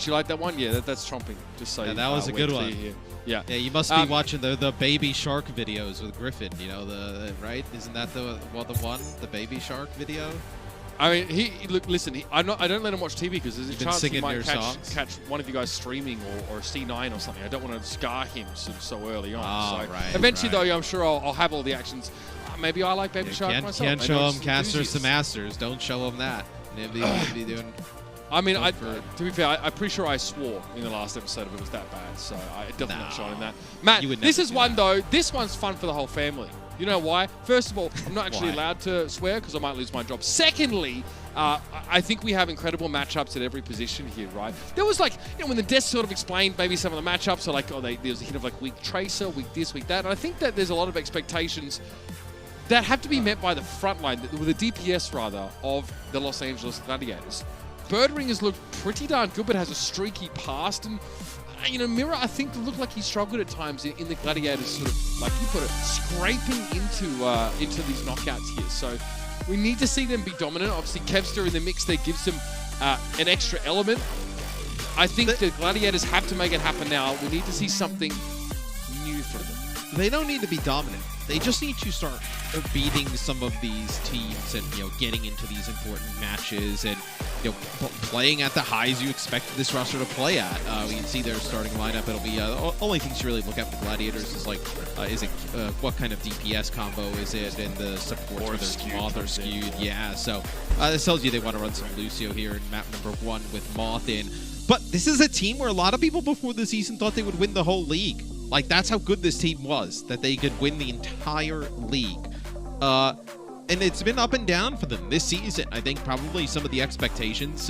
You like that one? Yeah, that's chomping. Just so that was a good one. Here. Yeah. Yeah, you must be watching the baby shark videos with Griffin. You know right? Isn't that the baby shark video? I mean, listen. I don't let him watch TV because there's a chance he might catch one of you guys streaming or C9 or something. I don't want to scar him so early on. Oh, so right. Eventually, though, I'm sure I'll have all the actions. Maybe I like Baby Shark myself. Can't show him casters to masters. Don't show him that. Be doing. I mean, to be fair, I'm pretty sure I swore in the last episode if it was that bad, so I definitely not showing that. Matt, this is one though. This one's fun for the whole family. You know why? First of all, I'm not actually allowed to swear because I might lose my job. Secondly, I think we have incredible matchups at every position here, right? There was like, when the desk sort of explained maybe some of the matchups, so like, there's a hint of like weak Tracer, weak this, weak that. And I think that there's a lot of expectations that have to be met by the front line, with the DPS rather, of the Los Angeles Gladiators. Birdring has looked pretty darn good, but has a streaky past. And, Mirror, I think, looked like he struggled at times in the Gladiators, sort of, like you put it, scraping into these knockouts here. So we need to see them be dominant. Obviously, Kevster in the mix there gives them an extra element. I think the Gladiators have to make it happen now. We need to see something new from them. They don't need to be dominant. They just need to start beating some of these teams and getting into these important matches and playing at the highs you expect this roster to play at. We can see their starting lineup. It'll be only things you really look at with the Gladiators is like what kind of DPS combo is it, and the support whether it's Moth or skewed. Yeah, so this tells you they want to run some Lucio here in map number 1 with Moth in. But this is a team where a lot of people before the season thought they would win the whole league. Like, that's how good this team was, that they could win the entire league. And it's been up and down for them this season. I think probably some of the expectations,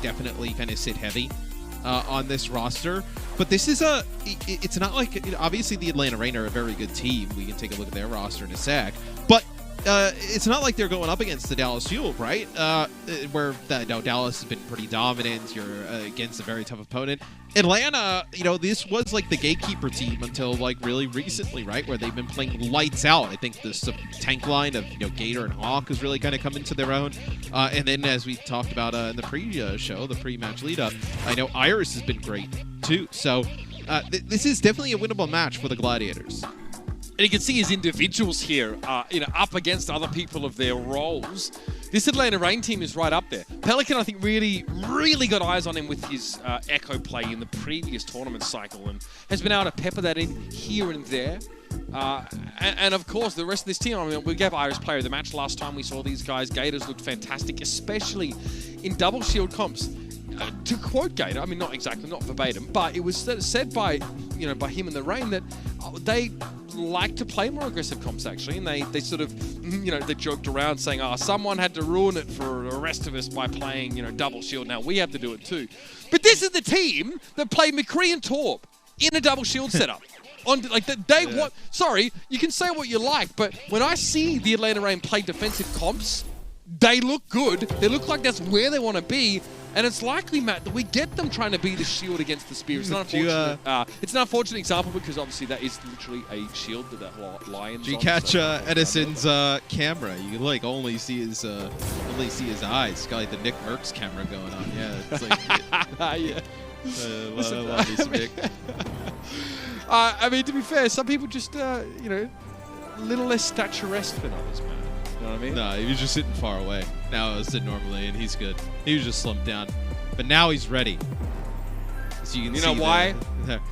definitely kind of sit heavy on this roster. But this is it's not like, obviously the Atlanta Reign are a very good team. We can take a look at their roster in a sec. But it's not like they're going up against the Dallas Fuel, right? Where Dallas has been pretty dominant. You're against a very tough opponent. Atlanta, this was like the gatekeeper team until like really recently, right? Where they've been playing lights out. I think the tank line of Gator and Hawk has really kind of come into their own. And then as we talked about in the pre-show, the pre-match lead-up, I know Iris has been great too. So this is definitely a winnable match for the Gladiators. And you can see his individuals here, up against other people of their roles. This Atlanta Reign team is right up there. Pelican, I think, really, really got eyes on him with his Echo play in the previous tournament cycle and has been able to pepper that in here and there. And of course, the rest of this team, I mean, we gave Iris player of the match last time we saw these guys. Gators looked fantastic, especially in double shield comps. To quote Gator, I mean, not verbatim, but it was said by him in the Reign that they like to play more aggressive comps actually, and they sort of, they joked around saying, someone had to ruin it for the rest of us by playing, double shield. Now we have to do it too. But this is the team that played McCree and Torp in a double shield setup. Sorry, you can say what you like, but when I see the Atlanta Reign play defensive comps, they look good. They look like that's where they want to be. And it's likely, Matt, that we get them trying to be the shield against the spear. It's it's an unfortunate example because obviously that is literally a shield that Lions. Do you catch Edison's camera? You can only see his eyes. It's got like the Nick Merckx camera going on. Yeah, it's like yeah. I love this Nick. I mean, to be fair, some people just a little less statuesque than others, man. You know what I mean? No, he was just sitting far away. Now I was sitting normally, and he's good. He was just slumped down. But now he's ready. So you can see why?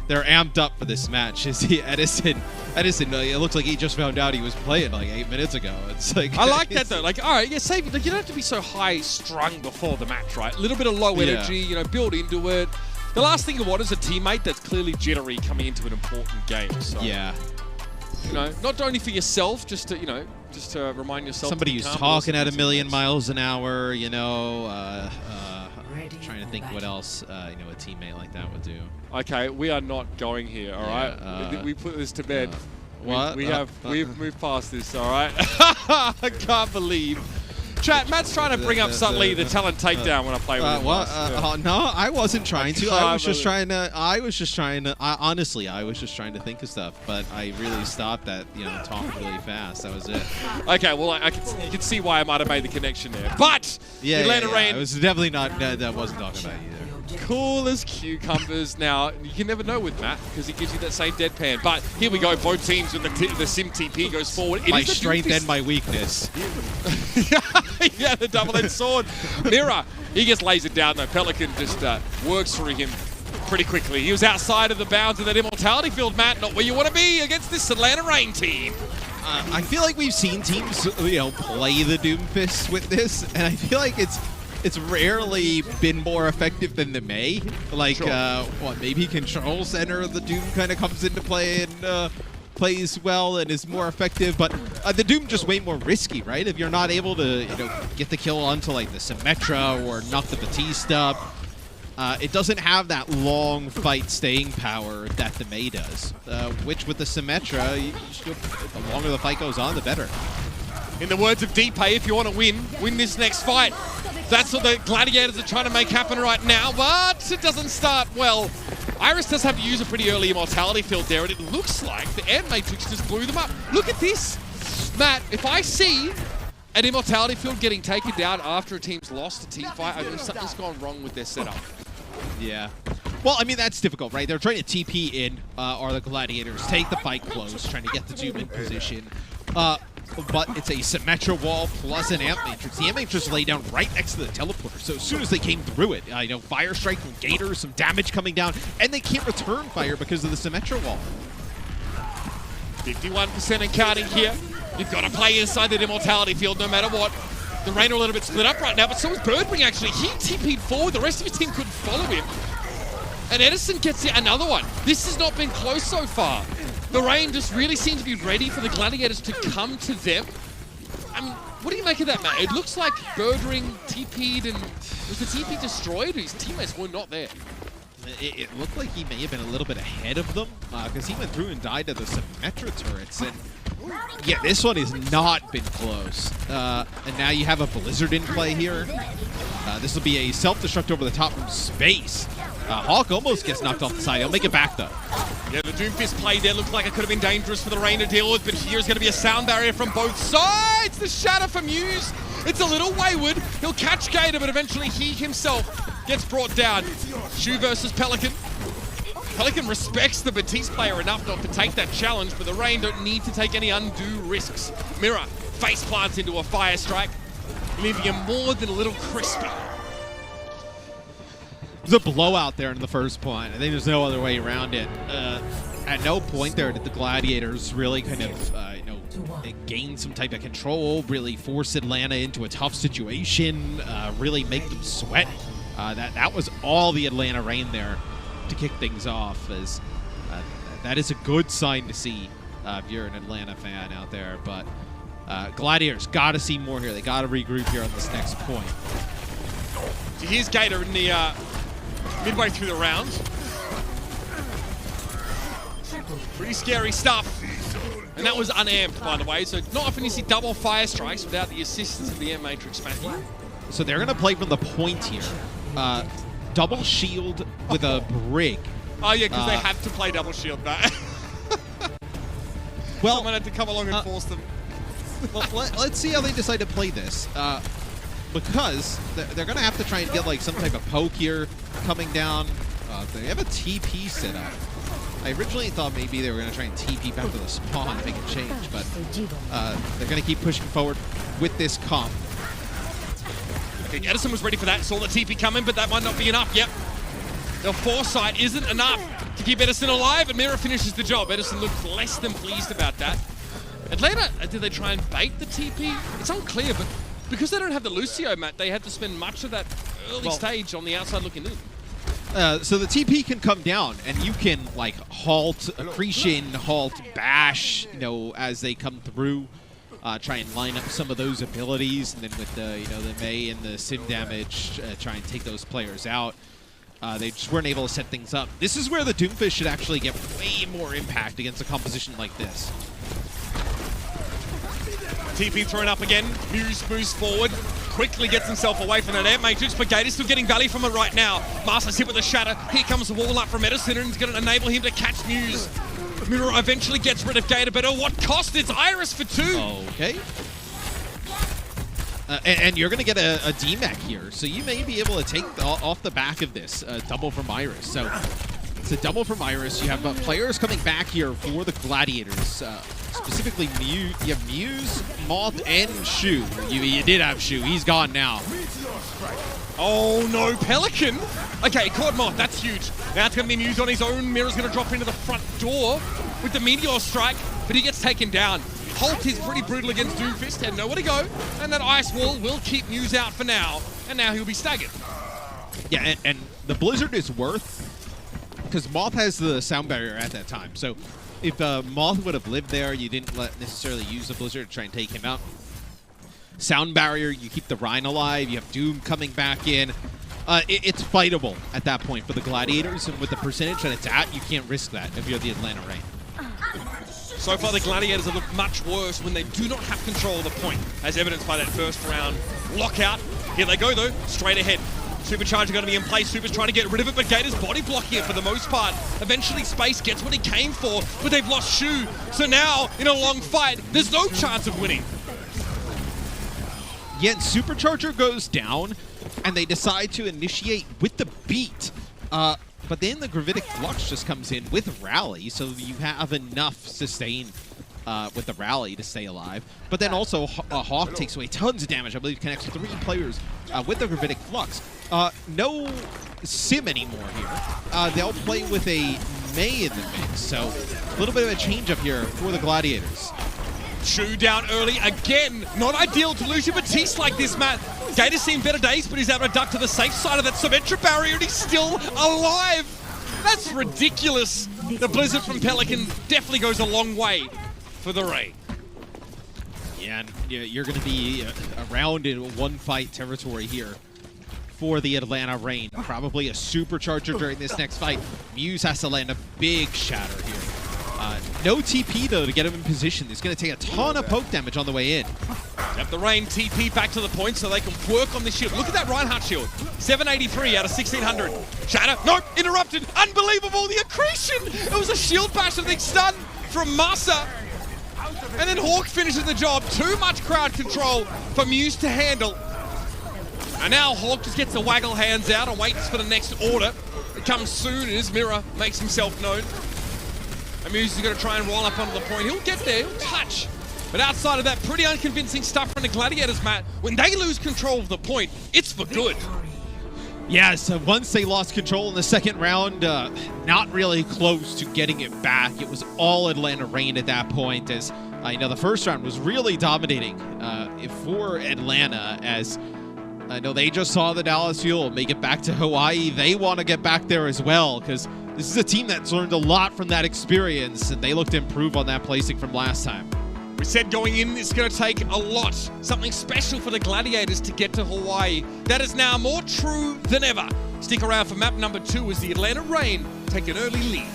They're amped up for this match. You see Edison, it looks like he just found out he was playing like 8 minutes ago. It's like... I like that, though. Like, all right, you don't have to be so high-strung before the match, right? A little bit of low energy, build into it. The last thing you want is a teammate that's clearly jittery coming into an important game. So, yeah. Not only for yourself, just to remind yourself. Somebody who's talking at 1,000,000 miles an hour, trying to think what else, a teammate like that would do. Okay, we are not going here, all right? We put this to bed. What? We've moved past this, all right? I can't believe. Chat, Matt's trying to bring up subtly the talent takedown when I play with him. No, I wasn't trying to. I was just trying to. Honestly, I was just trying to think of stuff, but I really stopped at talking really fast. That was it. Okay, well, you can see why I might have made the connection there. But Atlanta Reign. I was definitely not. That wasn't talking about you either. Cool as cucumbers. Now, you can never know with Matt because he gives you that same deadpan. But here we go, both teams with the Sim TP goes forward. My strength and my weakness. Yeah, the double-edged sword. Mira, he gets lasered down though. Pelican just works through him pretty quickly. He was outside of the bounds of that immortality field, Matt. Not where you want to be against this Atlanta Reign team. I feel like we've seen teams, play the Doomfist with this, and I feel like it's rarely been more effective than the May. Like, sure. Maybe Control Center of the Doom kind of comes into play and plays well and is more effective, but the Doom just way more risky, right? If you're not able to, get the kill onto like the Symmetra or knock the Batista, it doesn't have that long fight staying power that the May does, which with the Symmetra, the longer the fight goes on, the better. In the words of D-Pay, if you want to win this next fight. That's what the Gladiators are trying to make happen right now, but it doesn't start well. Iris does have to use a pretty early immortality field there, and it looks like the Air Matrix just blew them up. Look at this. Matt, if I see an immortality field getting taken down after a team's lost a team fight, I mean, something's gone wrong with their setup. Yeah. Well, I mean, that's difficult, right? They're trying to TP in, or the Gladiators take the fight close, trying to get the Doom in position. But it's a Symmetra wall plus an Amp Matrix. The Amp Matrix laid down right next to the teleporter, so as soon as they came through it, Fire Strike from Gator, some damage coming down, and they can't return fire because of the Symmetra wall. 51% and counting here. You've got to play inside that immortality field no matter what. The Reign are a little bit split up right now, but so is Birdwing actually. He TP'd forward, the rest of his team couldn't follow him. And Edison gets another one. This has not been close so far. The Reign just really seem to be ready for the Gladiators to come to them. I mean, what do you make of that, Matt? It looks like Birdwing TP'd and was the TP destroyed? His teammates were not there. It looked like he may have been a little bit ahead of them because he went through and died to the Symmetra turrets. And yeah, this one has not been close. And now you have a Blizzard in play here. This will be a self-destruct over the top from space. Hawk almost gets knocked off the side. He'll make it back, though. Yeah, the Doomfist play there looked like it could have been dangerous for the Reign to deal with, but here's going to be a sound barrier from both sides. The Shatter from Muse. It's a little wayward. He'll catch Gator, but eventually he himself gets brought down. Shu versus Pelican. Pelican respects the Batiste player enough not to take that challenge, but the Reign don't need to take any undue risks. Mira face plants into a Fire Strike, leaving him more than a little crispy. There's a blowout there in the first point. I think there's no other way around it. At no point there did the Gladiators really kind of, gain some type of control, really force Atlanta into a tough situation, really make them sweat. That was all the Atlanta Reign there to kick things off. As that is a good sign to see if you're an Atlanta fan out there. But Gladiators got to see more here. They got to regroup here on this next point. So here's Gator in the midway through the round. Pretty scary stuff. And that was unamped, by the way. So not often you see double Fire Strikes without the assistance of the Air Matrix, Matthew. So they're going to play from the point here. Double shield with a brig. Oh, yeah, because they have to play double shield, Matt. Well, someone had to come along and force them. Well, let's see how they decide to play this. Because they're going to have to try and get like some type of poke here coming down. They have a TP set up. I originally thought maybe they were going to try and TP back to the spawn and make a change, but they're going to keep pushing forward with this comp. Okay, Edison was ready for that, saw the TP coming, but that might not be enough. Yep. The foresight isn't enough to keep Edison alive, and Mira finishes the job. Edison looks less than pleased about that. Atlanta, did they try and bait the TP? It's unclear, but because they don't have the Lucio, Matt, they had to spend much of that early stage on the outside looking in. So the TP can come down, and you can like halt accretion, halt bash, as they come through. Try and line up some of those abilities, and then with the the May and the sim damage, try and take those players out. They just weren't able to set things up. This is where the Doomfist should actually get way more impact against a composition like this. TP thrown up again. Muse moves forward. Quickly gets himself away from that Air Matrix, but Gator's still getting value from it right now. Master's hit with a Shatter. Here comes the wall up from Edison, and it's going to enable him to catch Muse. Mira eventually gets rid of Gator, but at what cost? It's Iris for 2. Okay. And you're going to get a D-Mech here, so you may be able to take off the back of this double from Iris. So it's a double from Iris. You have players coming back here for the Gladiators, specifically Muse. You have Muse, Moth, and Shu. You did have Shu. He's gone now. Oh no, Pelican! Okay, caught Moth, that's huge. Now it's going to be Muse on his own. Mirror's going to drop into the front door with the Meteor Strike, but he gets taken down. Hulk is pretty brutal against Doomfist, had nowhere to go, and that Ice Wall will keep Muse out for now, and now he'll be staggered. Yeah, and the Blizzard is worth, because Moth has the sound barrier at that time, so if Moth would have lived there, you didn't necessarily use the Blizzard to try and take him out. Sound barrier, you keep the Rhine alive, you have Doom coming back in. It's fightable at that point for the Gladiators, and with the percentage that it's at, you can't risk that if you're the Atlanta Reign. So far, the Gladiators have looked much worse when they do not have control of the point, as evidenced by that first round lockout. Here they go, though, straight ahead. Supercharger going to be in place. Super's trying to get rid of it, but Gator's body blocking it for the most part. Eventually, Space gets what he came for, but they've lost Shu. So now, in a long fight, there's no chance of winning. Yet Supercharger goes down, and they decide to initiate with the beat. But then the Gravitic Flux just comes in with Rally, so you have enough sustain with the Rally to stay alive. But then also Hawk takes away tons of damage. I believe connects 3 players with the Gravitic Flux. No Sim anymore here. They'll play with a May in the mix, so a little bit of a change up here for the Gladiators. Shu down early again. Not ideal to lose your Batiste like this, Matt. Gator's seen better days, but he's able to duck to the safe side of that Symmetra barrier, and he's still alive. That's ridiculous. The Blizzard from Pelican definitely goes a long way for the Reign. Yeah, and you're going to be around in one-fight territory here for the Atlanta Reign. Probably a Supercharger during this next fight. Muse has to land a big shatter here. No TP, though, to get him in position. He's going to take a ton of poke damage on the way in. Have the Reign TP back to the point so they can work on the shield. Look at that Reinhardt shield. 783 out of 1600. Shatter. Nope. Interrupted. Unbelievable. The accretion. It was a shield bash and a big stun from Masa. And then Hawk finishes the job. Too much crowd control for Muse to handle. And now Hawk just gets the waggle hands out and waits for the next order. It comes soon as Mirror makes himself known. Muse is going to try and roll up onto the point. He'll get there, he'll touch. But outside of that, pretty unconvincing stuff from the Gladiators, Matt. When they lose control of the point, it's for good. Yeah, so once they lost control in the second round, not really close to getting it back. It was all Atlanta Reign at that point, as the first round was really dominating for Atlanta, as I know they just saw the Dallas Fuel make it back to Hawaii. They want to get back there as well, because this is a team that's learned a lot from that experience, and they look to improve on that placing from last time. We said going in, it's going to take a lot, something special for the Gladiators to get to Hawaii. That is now more true than ever. Stick around for map number 2 as the Atlanta Reign take an early lead.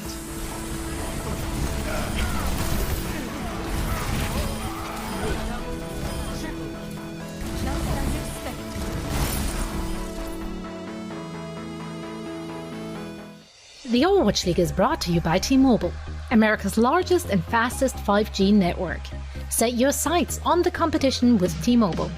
The Overwatch League is brought to you by T-Mobile, America's largest and fastest 5G network. Set your sights on the competition with T-Mobile.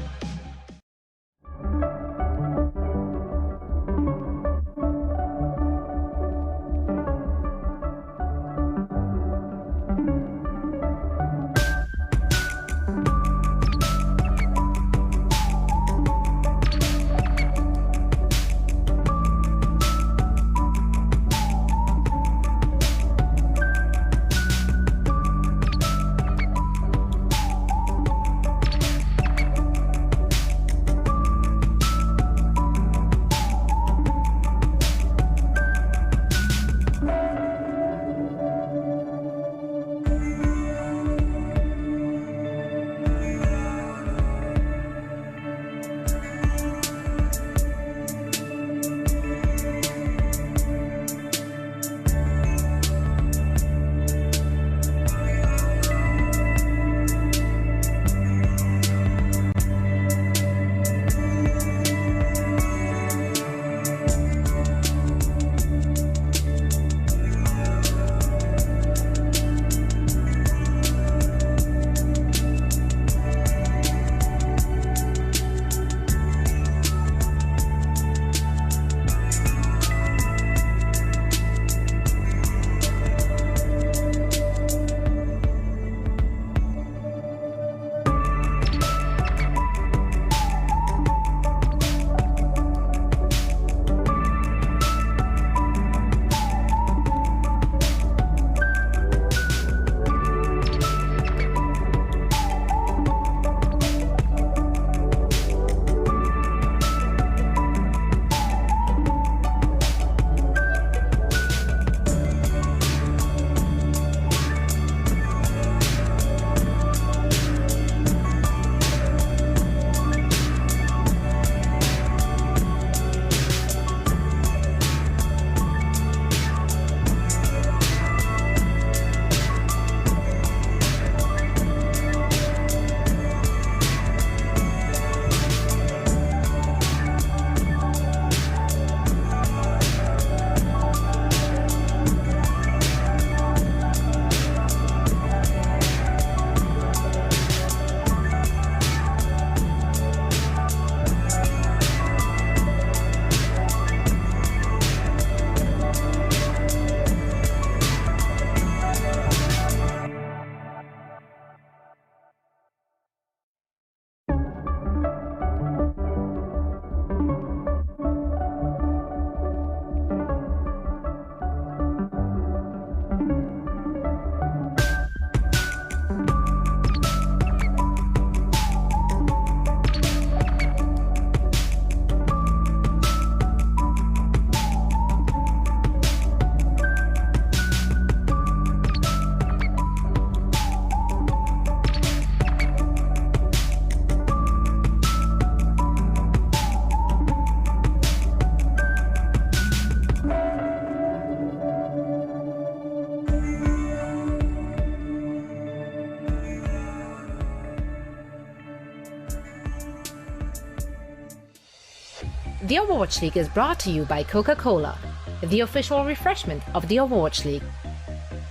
The Overwatch League is brought to you by Coca-Cola, the official refreshment of the Overwatch League,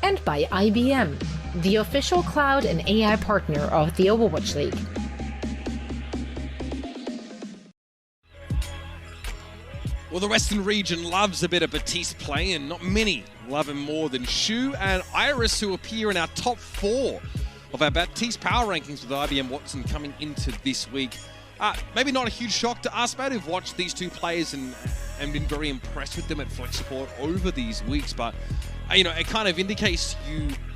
and by IBM, the official cloud and AI partner of the Overwatch League. Well, the Western region loves a bit of Baptiste play, and not many love him more than Shu and Iris, who appear in our top 4 of our Baptiste power rankings, with IBM Watson coming into this week. Maybe not a huge shock to us, but who've watched these two players and been very impressed with them at flex support over these weeks. But you know, it kind of indicates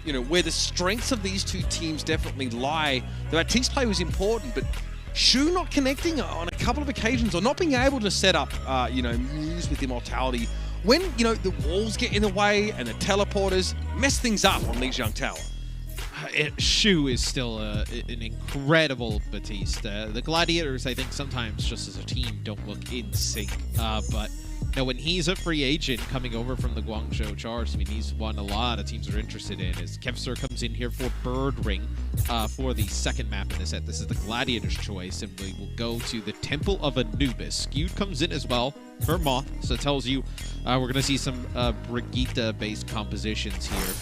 you know where the strengths of these two teams definitely lie. The Baptiste play was important, but Shu not connecting on a couple of occasions, or not being able to set up you know, Muse with Immortality when you know the walls get in the way and the teleporters mess things up on Lijiang Tower. Shu is still an incredible Baptiste. The Gladiators, I think, sometimes just as a team don't look in sync. But you know, when he's a free agent coming over from the Guangzhou Charge, I mean, he's one a lot of teams are interested in. As Kevster comes in here for Bird Ring for the second map in the set. This is the Gladiators' choice, and we will go to the Temple of Anubis. Skewed comes in as well for Moth, so it tells you we're going to see some Brigitte-based compositions here.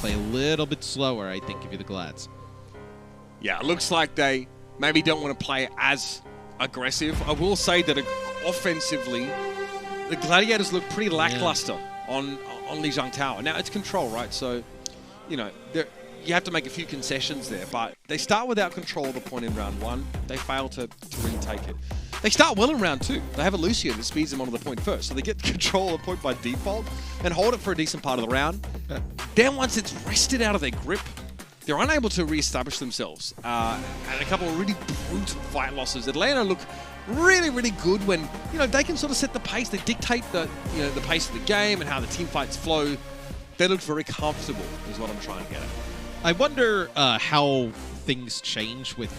Play a little bit slower, I think, if you're the Glads. Yeah, it looks like they maybe don't want to play as aggressive. I will say that offensively, the Gladiators look pretty lackluster on Lijiang Tower. Now, it's control, right? So, you know, you have to make a few concessions there. But they start without control of the point in round 1. They fail to retake it. They start well in round 2. They have a Lucio that speeds them onto the point first. So they get control of the point by default and hold it for a decent part of the round. Then once it's wrested out of their grip, they're unable to re-establish themselves. And a couple of really brutal fight losses. Atlanta look really, really good when, you know, they can sort of set the pace. They dictate the, you know, the pace of the game and how the team fights flow. They look very comfortable, is what I'm trying to get at. I wonder how things change with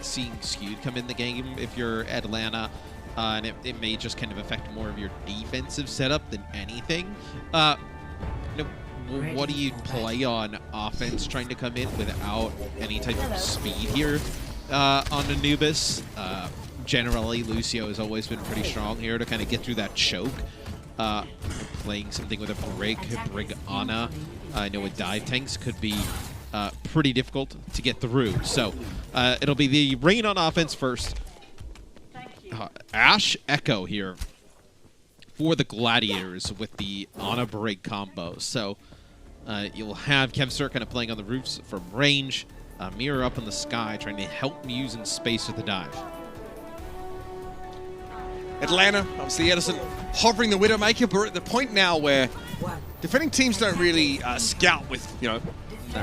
seeing Skewed come in the game if you're Atlanta, and it may just kind of affect more of your defensive setup than anything. You know, what do you play on offense trying to come in without any type of speed here on Anubis? Generally, Lucio has always been pretty strong here to kind of get through that choke. Playing something with a Brig Ana, I know with dive tanks could be pretty difficult to get through. So it'll be the Rain on offense first. Ash Echo here for the Gladiators with the Ana Brig combo. So you'll have Kevster kind of playing on the roofs from range. Mirror up in the sky, trying to help Muse in space with the dive. Atlanta, obviously Edison hovering the Widowmaker, but we're at the point now where defending teams don't really scout with, you know,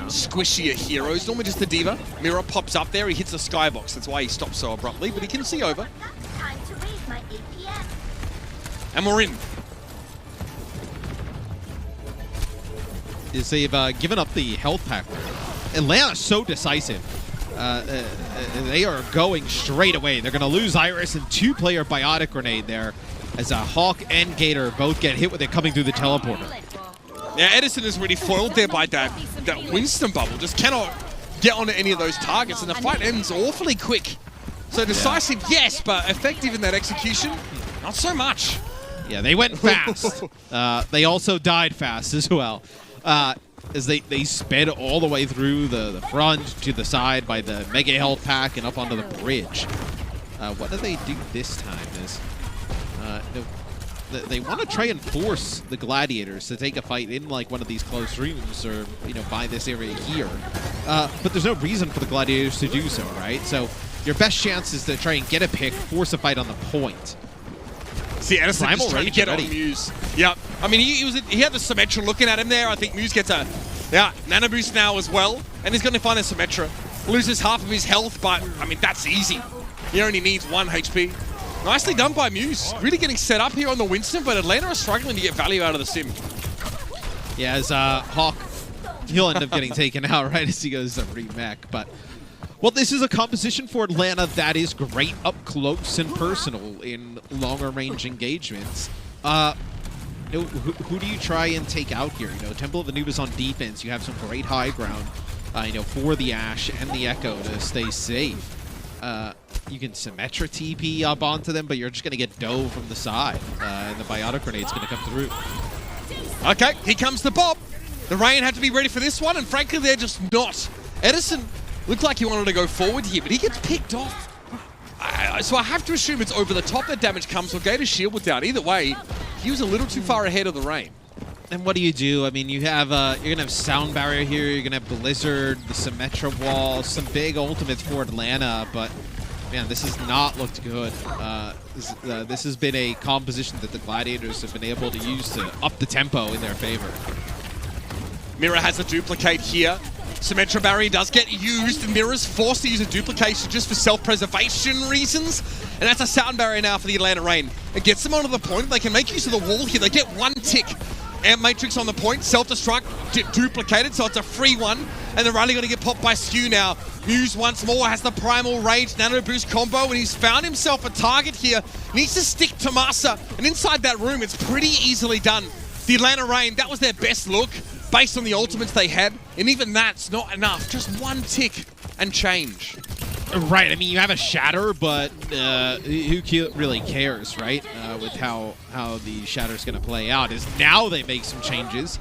squishier heroes. Normally just the Diva. Mirror pops up there, he hits the skybox. That's why he stops so abruptly, but he can see over. And we're in. Is they've given up the health pack. Atlanta's so decisive. They are going straight away. They're going to lose Iris and 2-player Biotic Grenade there as Hawk and Gator both get hit with it coming through the teleporter. Now, Edison is really foiled there by that Winston bubble. Just cannot get onto any of those targets, and the fight ends awfully quick. So decisive, yes, but effective in that execution, not so much. Yeah, they went fast. They also died fast as well. As they sped all the way through the front to the side by the Mega Health Pack and up onto the bridge. What do they do this time? Is they want to try and force the Gladiators to take a fight in like one of these close rooms or, you know, by this area here. But there's no reason for the Gladiators to do so, right? So your best chance is to try and get a pick, force a fight on the point. See, Edison just trying to get on Muse. Yep. I mean, he had the Symmetra looking at him there. I think Muse gets a Nano Boost now as well. And he's going to find a Symmetra. Loses half of his health, but, I mean, that's easy. He only needs 1 HP. Nicely done by Muse. Really getting set up here on the Winston, but Atlanta are struggling to get value out of the sim. Yeah, as Hawk, he'll end up getting taken out right as he goes to remech, but... Well, this is a composition for Atlanta that is great up close and personal in longer range engagements. You know, who do you try and take out here? You know, Temple of Anubis on defense. You have some great high ground, you know, for the Ashe and the Echo to stay safe. Symmetra TP up onto them, but you're just going to get dove from the side, and the biotic grenade's going to come through. Okay, here comes the Bob. The Rain had to be ready for this one, and frankly, they're just not. Edison looked like he wanted to go forward here, but he gets picked off. So I have to assume it's over the top that damage comes, or Gator's shield was down. Either way, he was a little too far ahead of the Rain. And what do? I mean, you have you're gonna have Sound Barrier here. You're gonna have Blizzard, the Symmetra wall, some big ultimates for Atlanta. But man, this has not looked good. This has been a composition that the Gladiators have been able to use to up the tempo in their favor. Mira has a duplicate here. Symmetra Barrier does get used, and Mira's forced to use a duplication just for self-preservation reasons. And that's a Sound Barrier now for the Atlanta Rain. It gets them onto the point. They can make use of the wall here. They get one tick. Amp Matrix on the point, self-destruct, duplicated, so it's a free one. And they're only going to get popped by Skew now. Muse once more has the Primal Rage Nano Boost combo, and he's found himself a target here. Needs to stick to Masa, and inside that room, it's pretty easily done. The Atlanta Rain, that was their best look, based on the ultimates they had, and even that's not enough. Just one tick and change. Right, I mean, you have a Shatter, but who really cares, right? With how the Shatter's going to play out is now they make some changes.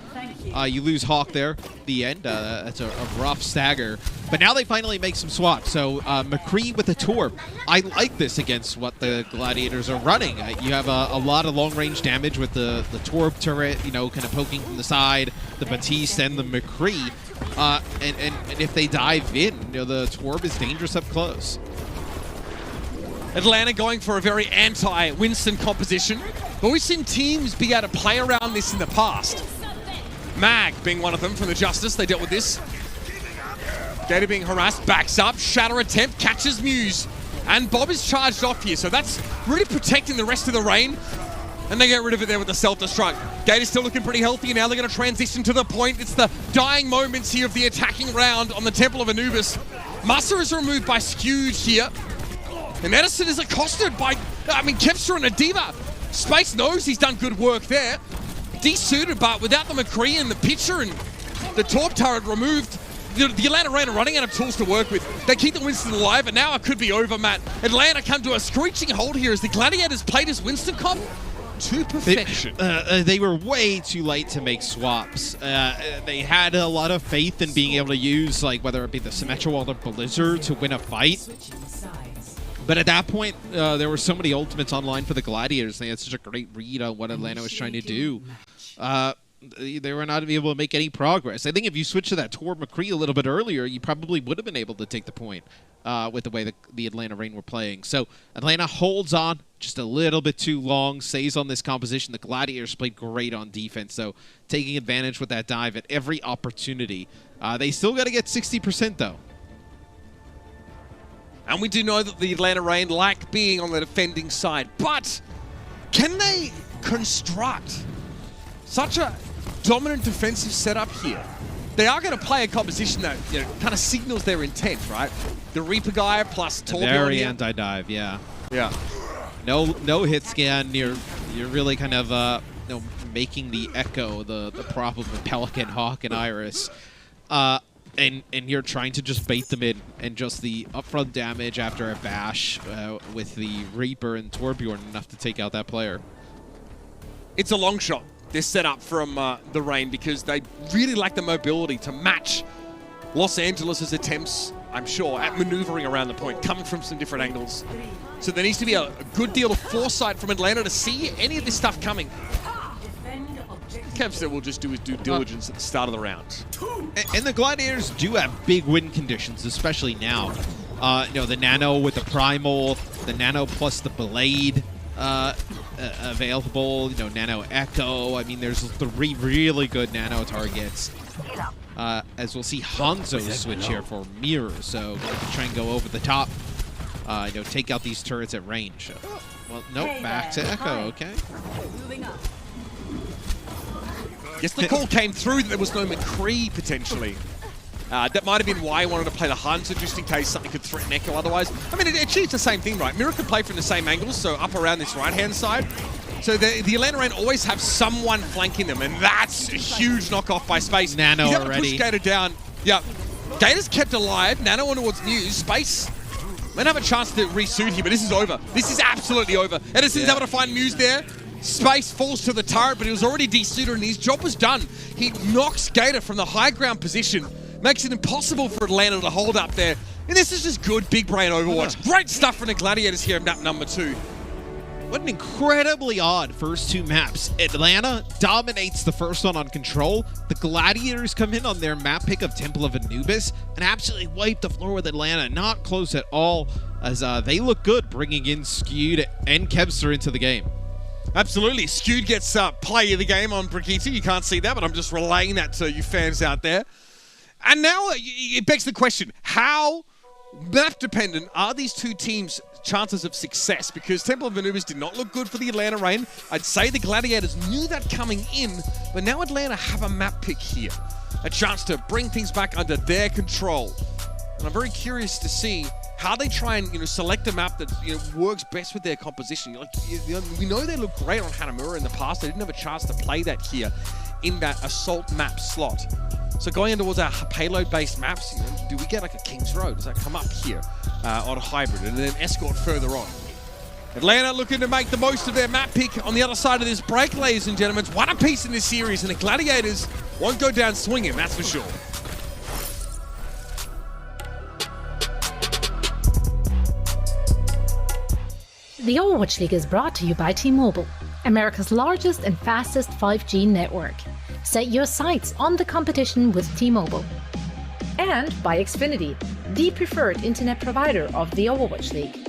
You lose Hawk there at the end. That's a rough stagger. But now they finally make some swaps. So McCree with the Torb. I like this against what the Gladiators are running. You have a lot of long-range damage with the Torb turret, you know, kind of poking from the side, the Batiste and the McCree. And if they dive in, you know, the Torb is dangerous up close. Atlanta going for a very anti-Winston composition, but we've seen teams be able to play around this in the past. Mag being one of them from the Justice, they dealt with this. Gator being harassed, backs up, Shatter attempt, catches Muse. And Bob is charged off here, so that's really protecting the rest of the Rain. And they get rid of it there with the self-destruct. Gator's still looking pretty healthy, and now they're going to transition to the point. It's the dying moments here of the attacking round on the Temple of Anubis. Masa is removed by Skewed here. And Edison is accosted by, Kepster and a Diva. Space knows he's done good work there. Desuited, but without the McCree and the pitcher and the Torp turret removed, the Atlanta Rain are running out of tools to work with. They keep the Winston alive, and now it could be over, Matt. Atlanta come to a screeching halt here as the Gladiators played his Winston comp to perfection. They were way too late to make swaps. They had a lot of faith in being able to use, like, whether it be the Symmetra or the Blizzard to win a fight. But at that point, there were so many ultimates online for the Gladiators. They had such a great read on what Atlanta was trying to do. They were not able to make any progress. I think if you switched to that Torb McCree a little bit earlier, you probably would have been able to take the point with the way the Atlanta Rain were playing. So Atlanta holds on just a little bit too long, stays on this composition. The Gladiators played great on defense, so taking advantage with that dive at every opportunity. They still got to get 60%, though. And we do know that the Atlanta Rain like being on the defending side, but can they construct such a dominant defensive setup here? They are going to play a composition that, you know, kind of signals their intent, right? The Reaper guy plus Torbjorn. Very anti-dive, yeah. Yeah. No hit scan. You're really kind of making the echo the problem with Pelican, Hawk, and Iris. And you're trying to just bait them in, and just the upfront damage after a bash with the Reaper and Torbjorn enough to take out that player. It's a long shot, this setup from the Rain, because they really lack the mobility to match Los Angeles' attempts, I'm sure, at maneuvering around the point, coming from some different angles. So there needs to be a good deal of foresight from Atlanta to see any of this stuff coming. Kevster will just do his due diligence at the start of the round. And the Gladiators do have big win conditions, especially now. The Nano with the Primal, the Nano plus the Blade available, Nano Echo. I mean, there's 3 really good Nano targets. As we'll see Hangzhou switch here for Mirror, so going to try and go over the top, take out these turrets at range. Well, nope, back to Echo, okay. Moving up. Yes, the call came through that there was no McCree, potentially. That might have been why I wanted to play the Hunter, just in case something could threaten Echo otherwise. I mean, it achieves the same thing, right? Mirror could play from the same angles, so up around this right-hand side. So the Atlanta Rain always have someone flanking them, and that's a huge knockoff by Space. Nano He's already. Push Gator down. Yeah. Gator's kept alive. Nano on towards Muse. Space Might have a chance to resuit here, but this is over. This is absolutely over. Edison's able to find Muse there. Space falls to the turret, but he was already desuited and his job was done. He knocks Gator from the high ground position, makes it impossible for Atlanta to hold up there. And this is just good big brain Overwatch. Great stuff from the Gladiators here in map number 2. What an incredibly odd first 2 maps. Atlanta dominates the first one on Control. The Gladiators come in on their map pick of Temple of Anubis and absolutely wipe the floor with Atlanta. Not close at all, as they look good bringing in Skewed and Kevster into the game. Absolutely. Skewed gets play of the game on Brigitte. You can't see that, but I'm just relaying that to you fans out there. And now it begs the question, how map dependent are these two teams' chances of success? Because Temple of Anubis did not look good for the Atlanta Reign. I'd say the Gladiators knew that coming in, but now Atlanta have a map pick here. A chance to bring things back under their control. And I'm very curious to see how they try and select a map that works best with their composition. We know they look great on Hanamura in the past. They didn't have a chance to play that here in that assault map slot. So going in towards our payload-based maps, do we get like a King's Road? Does that come up here on hybrid and then escort further on? Atlanta looking to make the most of their map pick on the other side of this break, ladies and gentlemen. It's one apiece in this series, and the Gladiators won't go down swinging, that's for sure. The Overwatch League is brought to you by T-Mobile, America's largest and fastest 5G network. Set your sights on the competition with T-Mobile. And by Xfinity, the preferred internet provider of the Overwatch League.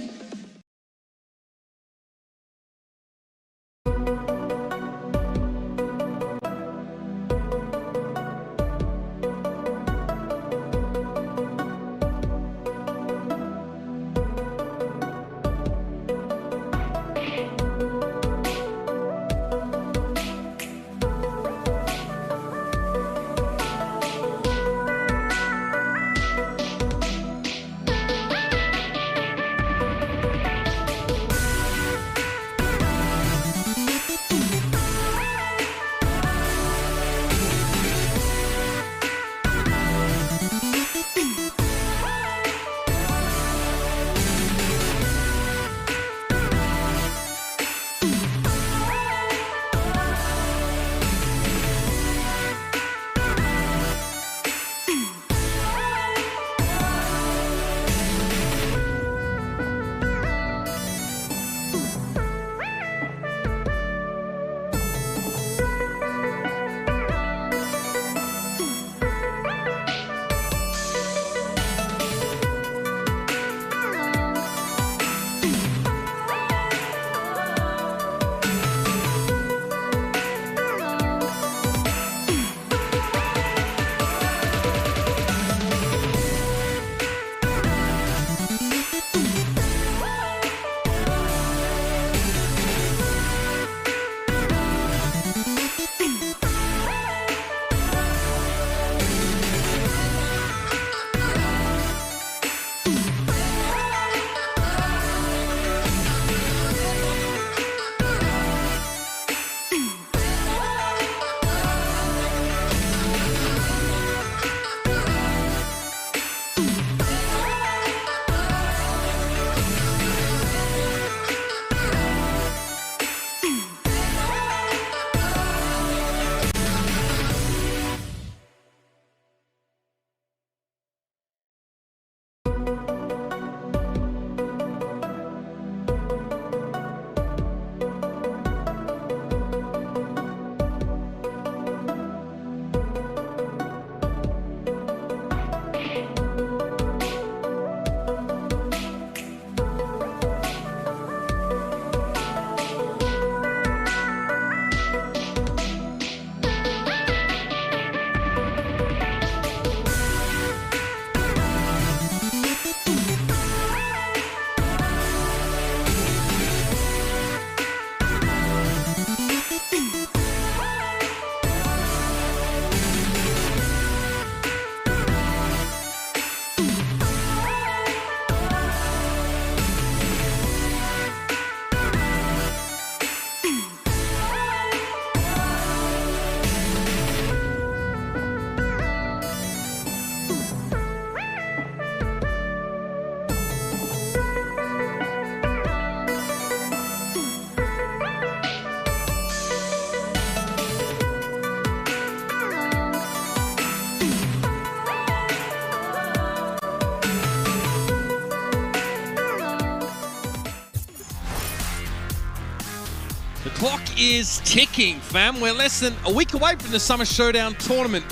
is ticking, fam. We're less than a week away from the Summer Showdown tournament.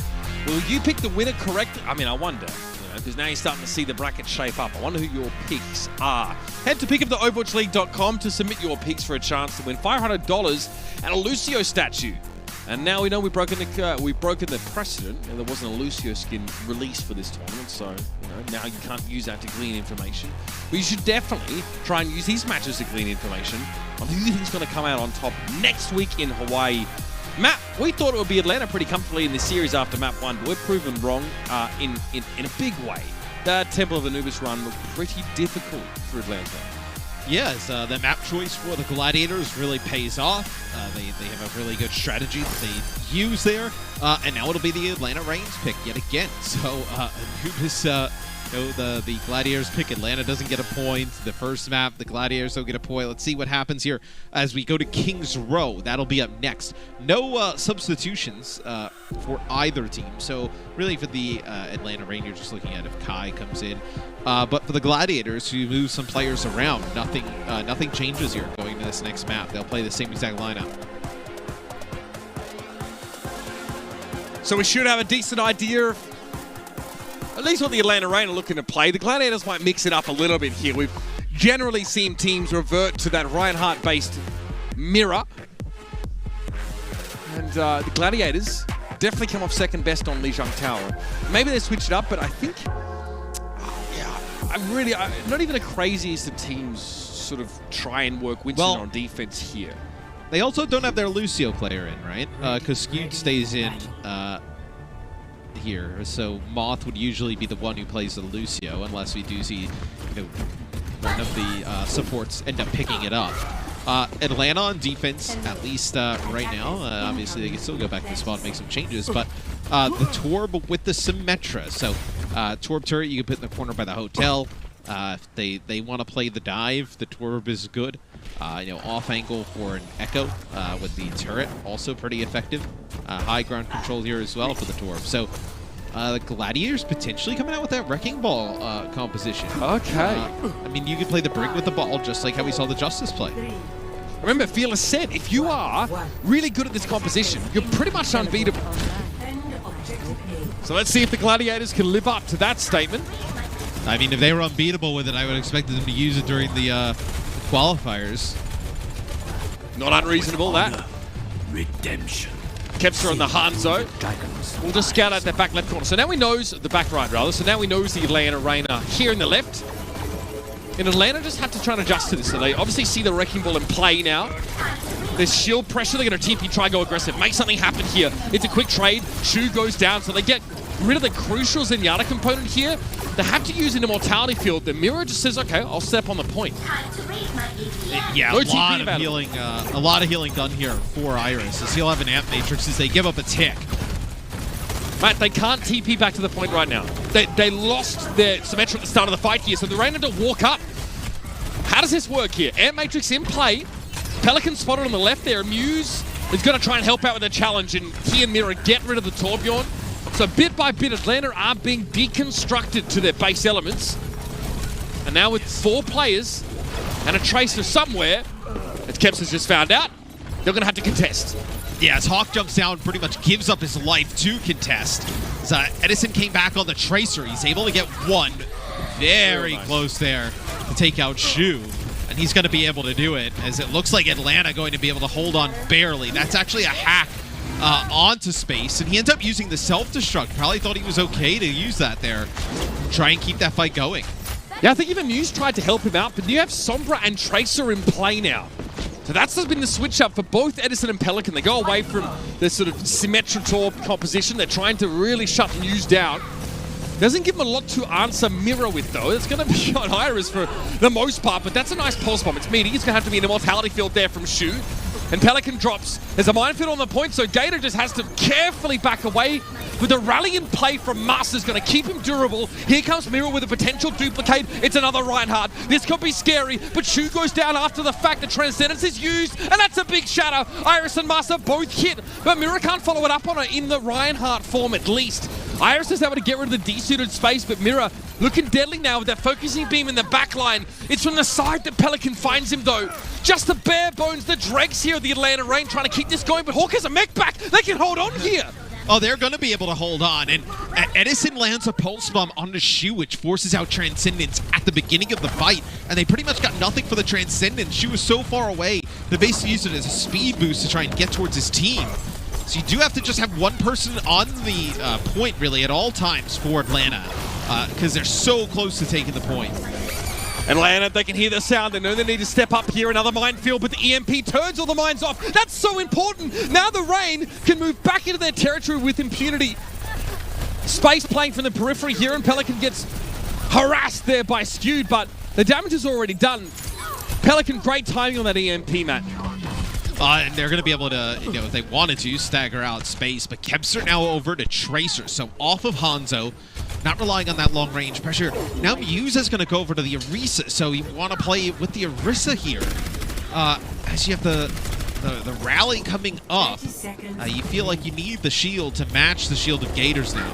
Will you pick the winner correctly? I mean, I wonder, because now you're starting to see the bracket shape up. I wonder who your picks are. Head to pickuptheoverwatchleague.com to submit your picks for a chance to win $500 and a Lucio statue. And now we know we've broken the precedent, and there wasn't a Lucio skin released for this tournament, so now you can't use that to glean information. But you should definitely try and use these matches to glean information on who you think's going to come out on top next week in Hawaii. Matt, we thought it would be Atlanta pretty comfortably in this series after map 1, but we're proven wrong in a big way. The Temple of Anubis run looked pretty difficult for Atlanta. Yes, the map choice for the Gladiators really pays off. They have a really good strategy that they use there, and now it'll be the Atlanta Reigns pick yet again. So Anubis, the Gladiators pick Atlanta doesn't get a point. The first map, the Gladiators don't get a point. Let's see what happens here as we go to King's Row. That'll be up next. No substitutions for either team. So really for the Atlanta Reigns, you're just looking at if Kai comes in. But for the Gladiators, who move some players around, nothing changes here going to this next map. They'll play the same exact lineup. So we should have a decent idea of at least what the Atlanta Reigns are looking to play. The Gladiators might mix it up a little bit here. We've generally seen teams revert to that Reinhardt-based mirror. And the Gladiators definitely come off second best on Lijiang Tower. Maybe they switch it up, but I think... I'm not even as crazy as the teams sort of try and work Winston on defense here. They also don't have their Lucio player in, right? Because Skewed stays in here, so Moth would usually be the one who plays the Lucio, unless we do see one of the supports end up picking it up. Atlanta on defense, at least right now. Obviously, they can still go back to the spot and make some changes, but the Torb with the Symmetra. So Torb turret you can put in the corner by the hotel. If they want to play the dive, the Torb is good. Off angle for an Echo with the turret, also pretty effective. High ground control here as well for the Torb. So the Gladiators potentially coming out with that Wrecking Ball composition. Okay. I mean, you could play the Brig with the ball, just like how we saw the Justice play. Remember, Fearless said, if you are really good at this composition, you're pretty much unbeatable. So let's see if the Gladiators can live up to that statement. I mean, if they were unbeatable with it, I would expect them to use it during the qualifiers. Not unreasonable, that. Redemption. Kepster on the Hangzhou. We'll just scout out that back left corner. So now we knows the back right, rather. So now we knows the Atlanta Reigns here in the left. In Atlanta, just have to try and adjust to this. So they obviously see the Wrecking Ball in play now. There's shield pressure. They're going to TP, try and go aggressive. Make something happen here. It's a quick trade. Shu goes down, so they get rid of the crucial Zenyatta component here. They have to use an immortality field. The mirror just says, okay, I'll step on the point. Yeah, no a lot of healing done here for Iris, as he'll have an Amp Matrix as they give up a tick. Matt, they can't TP back to the point right now. They lost their Symmetra at the start of the fight here, so they're ready to walk up. How does this work here? Amp Matrix in play. Pelican spotted on the left there. Muse is going to try and help out with the challenge, and he and Mira get rid of the Torbjorn. So bit by bit, Atlanta are being deconstructed to their base elements. And now with 4 players and a Tracer somewhere, as Keps has just found out, they're going to have to contest. Yeah, as Hawk jumps down, pretty much gives up his life to contest. So Edison came back on the Tracer. He's able to get one. Very close there to take out Shu. And he's going to be able to do it, as it looks like Atlanta going to be able to hold on barely. That's actually a hack onto space, and he ends up using the self-destruct. Probably thought he was okay to use that there. Try and keep that fight going. Yeah, I think even Muse tried to help him out, but you have Sombra and Tracer in play now. So that's been the switch up for both Edison and Pelican. They go away from the sort of Symmetra composition. They're trying to really shut Muse down. Doesn't give him a lot to answer Mirror with, though. It's going to be on Iris for the most part, but that's a nice pulse bomb. It's meaty. It's going to have to be an immortality field there from Shu. And Pelican drops. There's a minefield on the point, so Gator just has to carefully back away. With a rally in play from Master is going to keep him durable. Here comes Mirror with a potential duplicate. It's another Reinhardt. This could be scary, but Shu goes down after the fact that Transcendence is used, and that's a big shatter. Iris and Master both hit, but Mirror can't follow it up on it in the Reinhardt form at least. Iris is able to get rid of the desuited space, but Mira looking deadly now with that focusing beam in the back line. It's from the side that Pelican finds him, though. Just the bare bones, the dregs here of the Atlanta Reign trying to keep this going, but Hawk has a mech back. They can hold on here. Oh, they're going to be able to hold on. And Edison lands a pulse bomb on the Shu, which forces out Transcendence at the beginning of the fight. And they pretty much got nothing for the Transcendence. Shu was so far away, they basically used it as a speed boost to try and get towards his team. So you do have to just have one person on the point, really, at all times for Atlanta. Because they're so close to taking the point. Atlanta, they can hear the sound. They know they need to step up here. Another minefield, but the EMP turns all the mines off. That's so important. Now the Reign can move back into their territory with impunity. Space playing from the periphery here, and Pelican gets harassed there by Skewed, but the damage is already done. Pelican, great timing on that EMP, Matt. And they're going to be able to, if they wanted to, stagger out space. But Kempster now over to Tracer. So off of Hangzhou, not relying on that long-range pressure. Now Muse is going to go over to the Orisa. So you want to play with the Orisa here. As you have the rally coming up, you feel like you need the shield to match the shield of Gators now.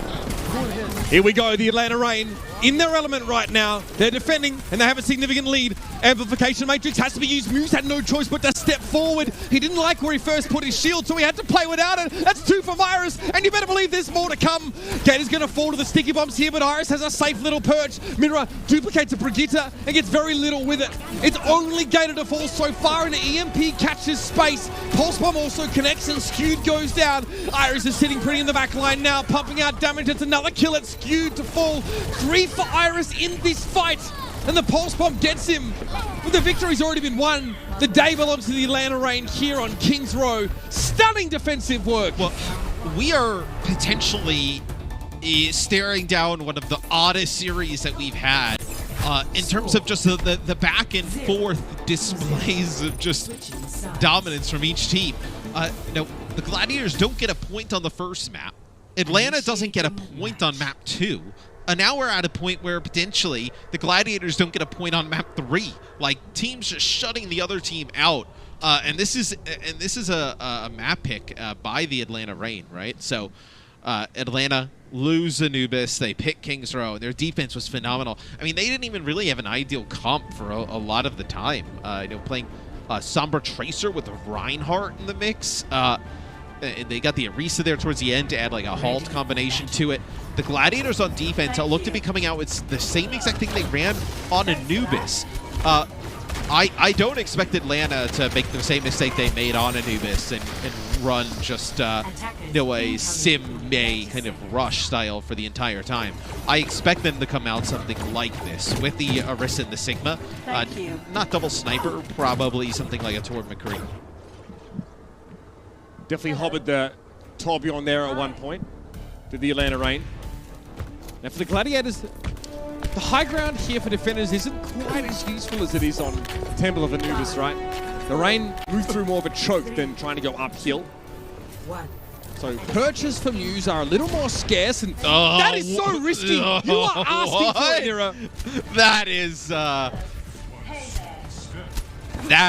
Here we go, the Atlanta Reign in their element right now. They're defending, and they have a significant lead. Amplification Matrix has to be used. Muse had no choice but to step forward. He didn't like where he first put his shield, so he had to play without it. That's 2 for Virus, and you better believe there's more to come. Gator's going to fall to the sticky bombs here, but Iris has a safe little perch. Mira duplicates a Brigitte and gets very little with it. It's only Gator to fall so far, and the EMP catches space. Pulse Bomb also connects, and Skewed goes down. Iris is sitting pretty in the back line now, pumping out damage. It's another kill at Skewed to fall. 3 for Iris in this fight, and the Pulse Bomb gets him. But the victory's already been won. The day belongs to the Atlanta Reign here on Kings Row. Stunning defensive work. Well, we are potentially staring down one of the oddest series that we've had in terms of just the back and forth displays of just dominance from each team. The Gladiators don't get a point on the first map. Atlanta doesn't get a point on map 2. And now we're at a point where potentially the Gladiators don't get a point on map 3. Like, teams just shutting the other team out. And this is a map pick by the Atlanta Reign, right? So Atlanta lose Anubis, they pick Kings Row. Their defense was phenomenal. I mean, they didn't even really have an ideal comp for a lot of the time. Playing Sombra Tracer with Reinhardt in the mix. They got the Orisa there towards the end to add like a halt combination to it. The Gladiators on defense look to be coming out with the same exact thing they ran on Anubis. I don't expect Atlanta to make the same mistake they made on Anubis and run just a sim-may kind of rush style for the entire time. I expect them to come out something like this with the Orisa and the Sigma. Not double sniper, probably something like a Tord McCree. Definitely hobbled the Torbjorn there at one point. Did the Atlanta Reign. Now for the Gladiators, the high ground here for defenders isn't quite as useful as it is on Temple of Anubis, right? The Reign moved through more of a choke than trying to go uphill. So perches for Muse are a little more scarce, and that is so risky. You are asking for it, Nero. That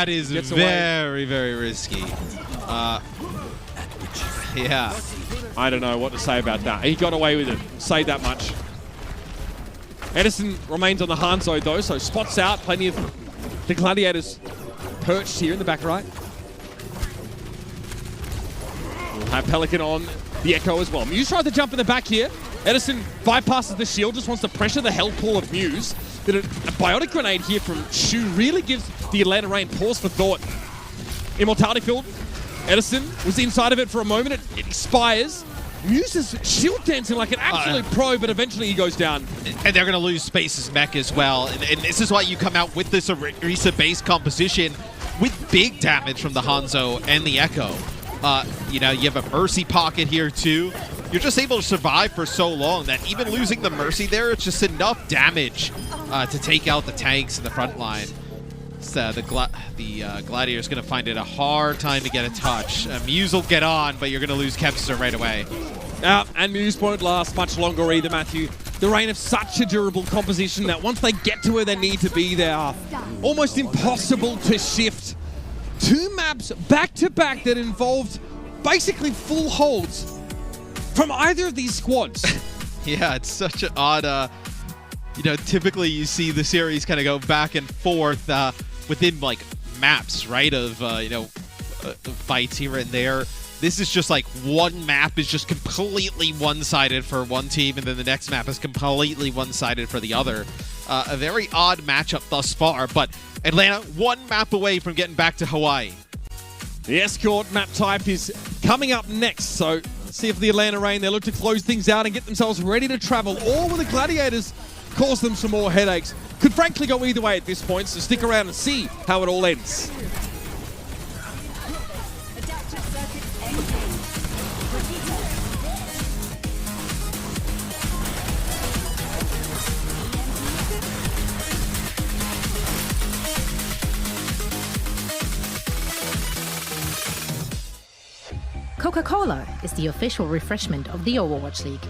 is very, very risky. Yeah. I don't know what to say about that. He got away with it. Say that much. Edison remains on the Hangzhou though, so spots out. Plenty of the Gladiators perched here in the back right. We'll have Pelican on the Echo as well. Muse tried to jump in the back here. Edison bypasses the shield, just wants to pressure the hell pool of Muse. But a biotic grenade here from Shu really gives the Atlanta Reign pause for thought. Immortality field. Edison was inside of it for a moment. It expires. Muse is shield dancing like an absolute pro, but eventually he goes down. And they're going to lose Space's mech as well. And this is why you come out with this Orisa-based composition with big damage from the Hangzhou and the Echo. You have a Mercy pocket here too. You're just able to survive for so long that even losing the Mercy there, it's just enough damage to take out the tanks in the front line. So the Gladiator's going to find it a hard time to get a touch. Muse will get on, but you're going to lose Kempster right away. And Muse won't last much longer either, Matthew. The Reign have such a durable composition that once they get to where they need to be, they are almost impossible to shift. 2 maps back-to-back that involved basically full holds from either of these squads. Yeah, it's such an odd, typically you see the series kind of go back and forth within like maps, right? Of, fights here and there. This is just like one map is just completely one-sided for one team, and then the next map is completely one-sided for the other. A very odd matchup thus far, but Atlanta one map away from getting back to Hawaii. The Escort map type is coming up next, so let's see if the Atlanta Reign, they look to close things out and get themselves ready to travel. Or will the Gladiators cause them some more headaches? Could frankly go either way at this point, so stick around and see how it all ends. Coca-Cola is the official refreshment of the Overwatch League.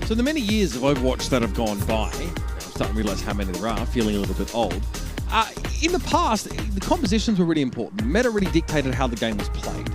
So in the many years of Overwatch that have gone by, I'm starting to realize how many there are, feeling a little bit old. In the past, the compositions were really important. Meta really dictated how the game was played.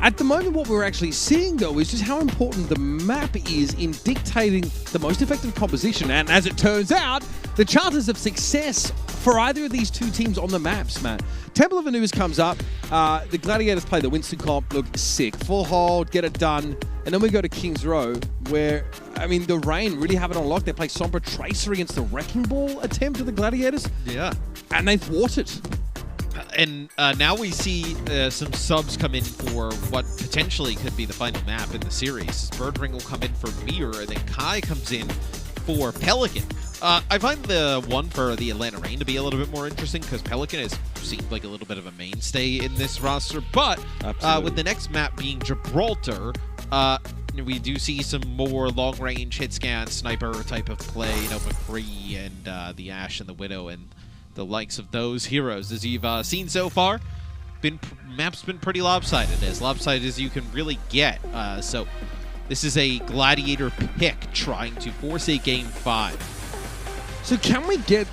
At the moment, what we're actually seeing, though, is just how important the map is in dictating the most effective composition. And as it turns out, the chances of success for either of these two teams on the maps, man. Temple of Anubis comes up. The Gladiators play the Winston comp, look sick. Full hold, get it done. And then we go to King's Row, where, I mean, the Rain really have it on lock. They play Sombra Tracer against the Wrecking Ball attempt of the Gladiators. Yeah. And they thwart it. And now we see some subs come in for what potentially could be the final map in the series. Birdring will come in for Mirror, and then Kai comes in for Pelican. I find the one for the Atlanta Rain to be a little bit more interesting because Pelican has seemed like a little bit of a mainstay in this roster. But with the next map being Gibraltar, we do see some more long-range hit scan sniper type of play. You know, McCree and the Ashe and the Widow and the likes of those heroes, as you've seen so far. Map's been pretty lopsided as you can really get. So this is a Gladiator pick trying to force a Game 5. So can we get,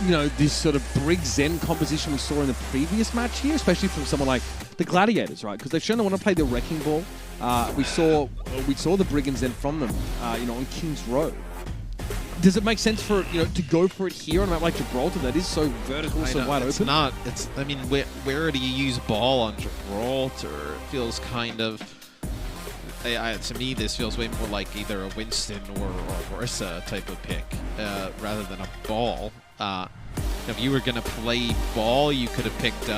you know, this sort of Brig Zen composition we saw in the previous match here, especially from someone like the Gladiators, right? Because they've shown they want to play the Wrecking Ball. We saw the Brig and Zen from them, you know, on King's Row. Does it make sense for, you know, to go for it here on a map like Gibraltar that is so vertical, so wide it's open? Not. It's. I mean, where do you use ball on Gibraltar? It feels kind of. To me, this feels way more like either a Winston or Orisa type of pick rather than a ball. If you were gonna play ball, you could have picked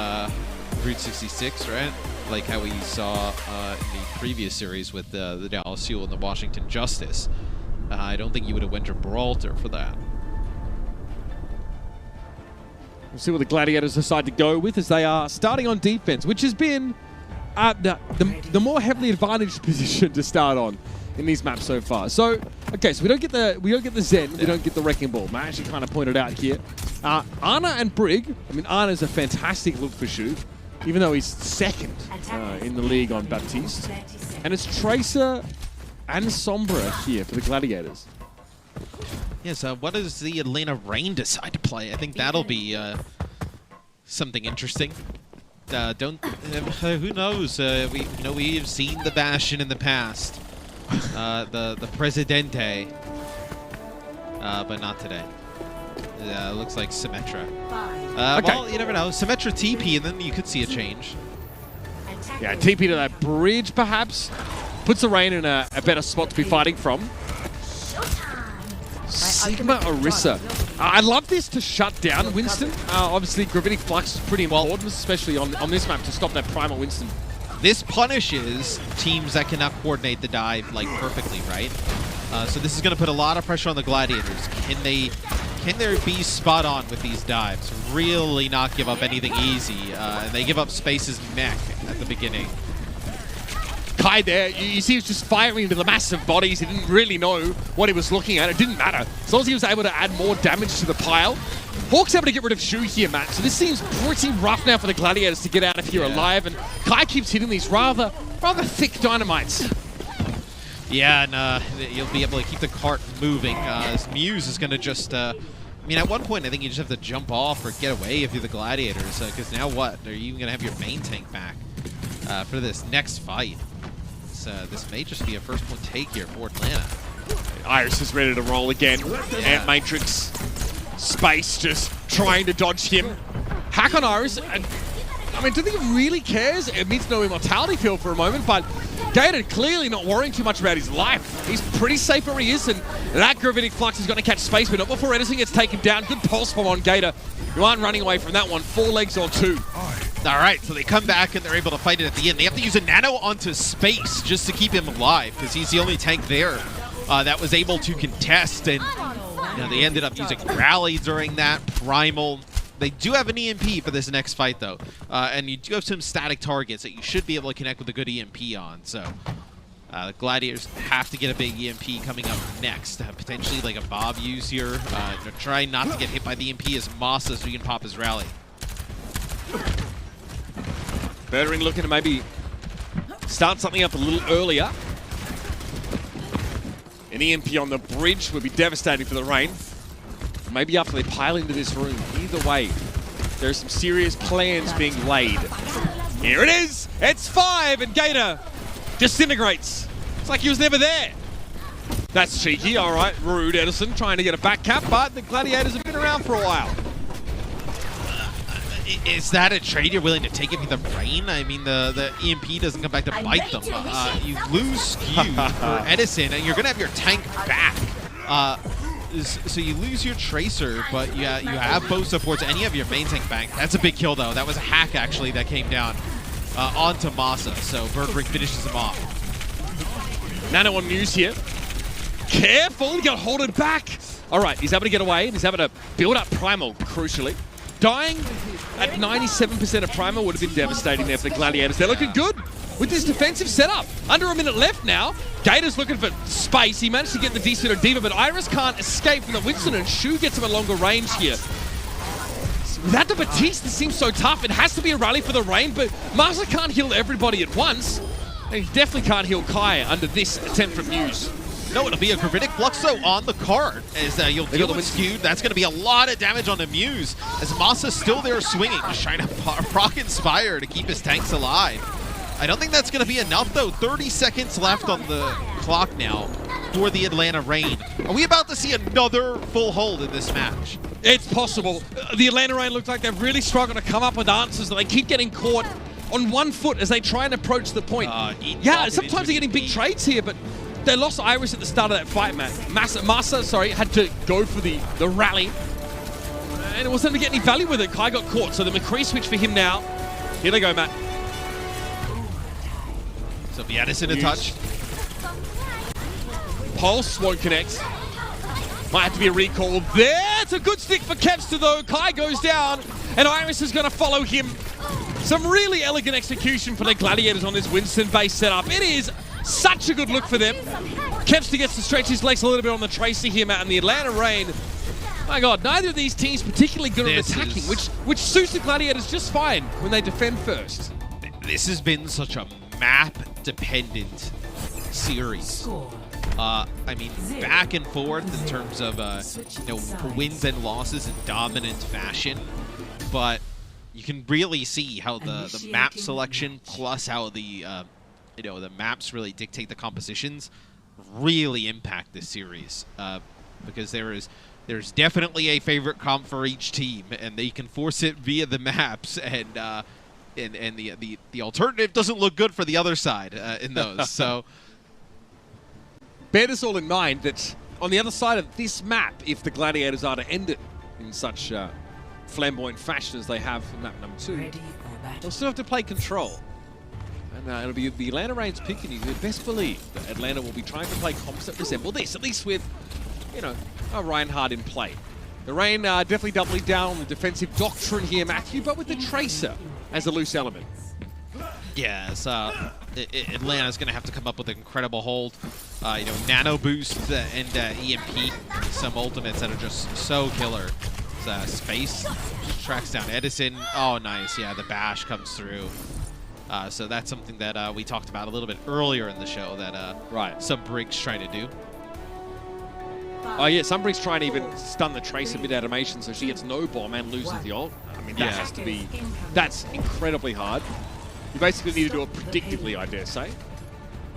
Route 66, right? Like how we saw in the previous series with the Dallas Fuel and the Washington Justice. I don't think you would have went Gibraltar for that. We'll see what the Gladiators decide to go with as they are starting on defense, which has been the more heavily advantaged position to start on in these maps so far. So, okay, so we don't get the Zen, we don't get the Wrecking Ball. Matt actually kind of pointed out here. Ana and Brig. I mean, Ana's a fantastic look for shoot, even though he's second in the league on Baptiste. And it's Tracer and Sombra here for the Gladiators. Yes, what does the Atlanta Rain decide to play? I think that'll be something interesting. Who knows? We've seen the Bastion in the past, the Presidente, but not today. Looks like Symmetra. Okay. Well, you never know. Symmetra TP, and then you could see a change. Yeah, TP to that bridge, perhaps. Puts the Rain in a better spot to be fighting from. Sigma Orisa. I love this to shut down Winston. Obviously, Gravitic Flux is pretty important, especially on this map, to stop that Primal Winston. This punishes teams that cannot coordinate the dive like perfectly, right? So this is going to put a lot of pressure on the Gladiators. Can they be spot on with these dives? Really not give up anything easy. And they give up Space's mech at the beginning. Kai there, you see he was just firing into the massive bodies. He didn't really know what he was looking at. It didn't matter. As long as he was able to add more damage to the pile. Hawk's able to get rid of Shu here, Matt. So this seems pretty rough now for the Gladiators to get out of here alive. And Kai keeps hitting these rather thick dynamites. Yeah, and you'll be able to keep the cart moving. Muse is going to just... I mean, at one point, I think you just have to jump off or get away if you're the Gladiators. Because now what? Are you even going to have your main tank back for this next fight? This may just be a first point take here for Atlanta. Iris is ready to roll again. Ant Matrix. Space just trying to dodge him. Hack on Iris. And I mean, do you think he really cares? It means no immortality field for a moment, but Gator clearly not worrying too much about his life. He's pretty safe where he is, and that Gravitic Flux is going to catch Space, but not before anything gets taken down. Good pulse bomb on Gator. You aren't running away from that one. 4 legs or 2. All right, so they come back and they're able to fight it at the end. They have to use a nano onto Space just to keep him alive because he's the only tank there that was able to contest. And they ended up using Rally during that, Primal. They do have an EMP for this next fight, though. And you do have some static targets that you should be able to connect with a good EMP on. So the Gladiators have to get a big EMP coming up next. Potentially like a Bob use here. Try not to get hit by the EMP as Moss so you can pop his Rally. Birdring looking to maybe start something up a little earlier. An EMP on the bridge would be devastating for the Reign. Maybe after they pile into this room. Either way, there's some serious plans being laid. Here it is! It's 5, and Gator disintegrates. It's like he was never there. That's cheeky, all right. Rude, Edison trying to get a back cap, but the Gladiators have been around for a while. Is that a trade you're willing to take if you're the Reign? I mean, the EMP doesn't come back to bite them. You lose skew for Edison, and you're going to have your tank back. So you lose your Tracer, but you have both supports, and you have your main tank back. That's a big kill, though. That was a hack, actually, that came down onto Masa. So Bergring finishes him off. Nano on Muse here. Careful, you got to hold it back. All right, he's able to get away, and he's able to build up Primal, crucially. Dying at 97% of Primal would have been devastating there for the Gladiators. They're looking good with this defensive setup. Under a minute left now. Gator's looking for space. He managed to get the decent of Diva, but Iris can't escape from the Winston, and Shu gets him a longer range here. Without the Batiste, this seems so tough. It has to be a rally for the Reign, but Masa can't heal everybody at once. And he definitely can't heal Kai under this attempt from Muse. No, it'll be a Gravitic Fluxo on the card as you'll deal with skewed. That's going to be a lot of damage on the Muse as Masa's still there swinging, just trying to proc Inspire to keep his tanks alive. I don't think that's going to be enough, though. 30 seconds left on the clock now for the Atlanta Reign. Are we about to see another full hold in this match? It's possible. The Atlanta Reign look like they've really struggled to come up with answers. They keep getting caught on one foot as they try and approach the point. Yeah, sometimes they're getting big trades here, but they lost Iris at the start of that fight, man. Masa, had to go for the rally. And it wasn't to get any value with it. Kai got caught, so the McCree switch for him now. Here they go, Matt. So Viatis in a touch. Pulse won't connect. Might have to be a recall there. It's a good stick for Kevster, though. Kai goes down, and Iris is going to follow him. Some really elegant execution for the Gladiators on this Winston-based setup. It is such a good look for them. Kevster gets to stretch his legs a little bit on the Tracer here, Matt, and the Atlanta Reign. My God, neither of these teams particularly good at attacking, which suits the Gladiators just fine when they defend first. This has been such a map-dependent series. I mean, back and forth in terms of wins and losses in dominant fashion, but you can really see how the map selection plus how the the maps really dictate the compositions really impact this series, because there's definitely a favorite comp for each team, and they can force it via the maps, and the alternative doesn't look good for the other side in those. So bear this all in mind that on the other side of this map, if the Gladiators are to end it in such flamboyant fashion as they have in map number 2, they'll still have to play control. And it'll be the Atlanta Reign's pick, and you best believe that Atlanta will be trying to play comps that resemble this, at least with, a Reinhardt in play. The Reign definitely doubling down on the defensive doctrine here, Matthew, but with the Tracer as a loose element. Yes, Atlanta's going to have to come up with an incredible hold. Nano boost and EMP, some ultimates that are just so killer. Space tracks down Edison. Oh, nice. Yeah, the bash comes through. So that's something that we talked about a little bit earlier in the show that Sunbrig's trying to do. Oh, yeah, Sunbrig's trying to even stun the Tracer mid animation so she gets no bomb and loses the ult. I mean, that has to be... That's incredibly hard. You basically need to do it predictably, I dare say.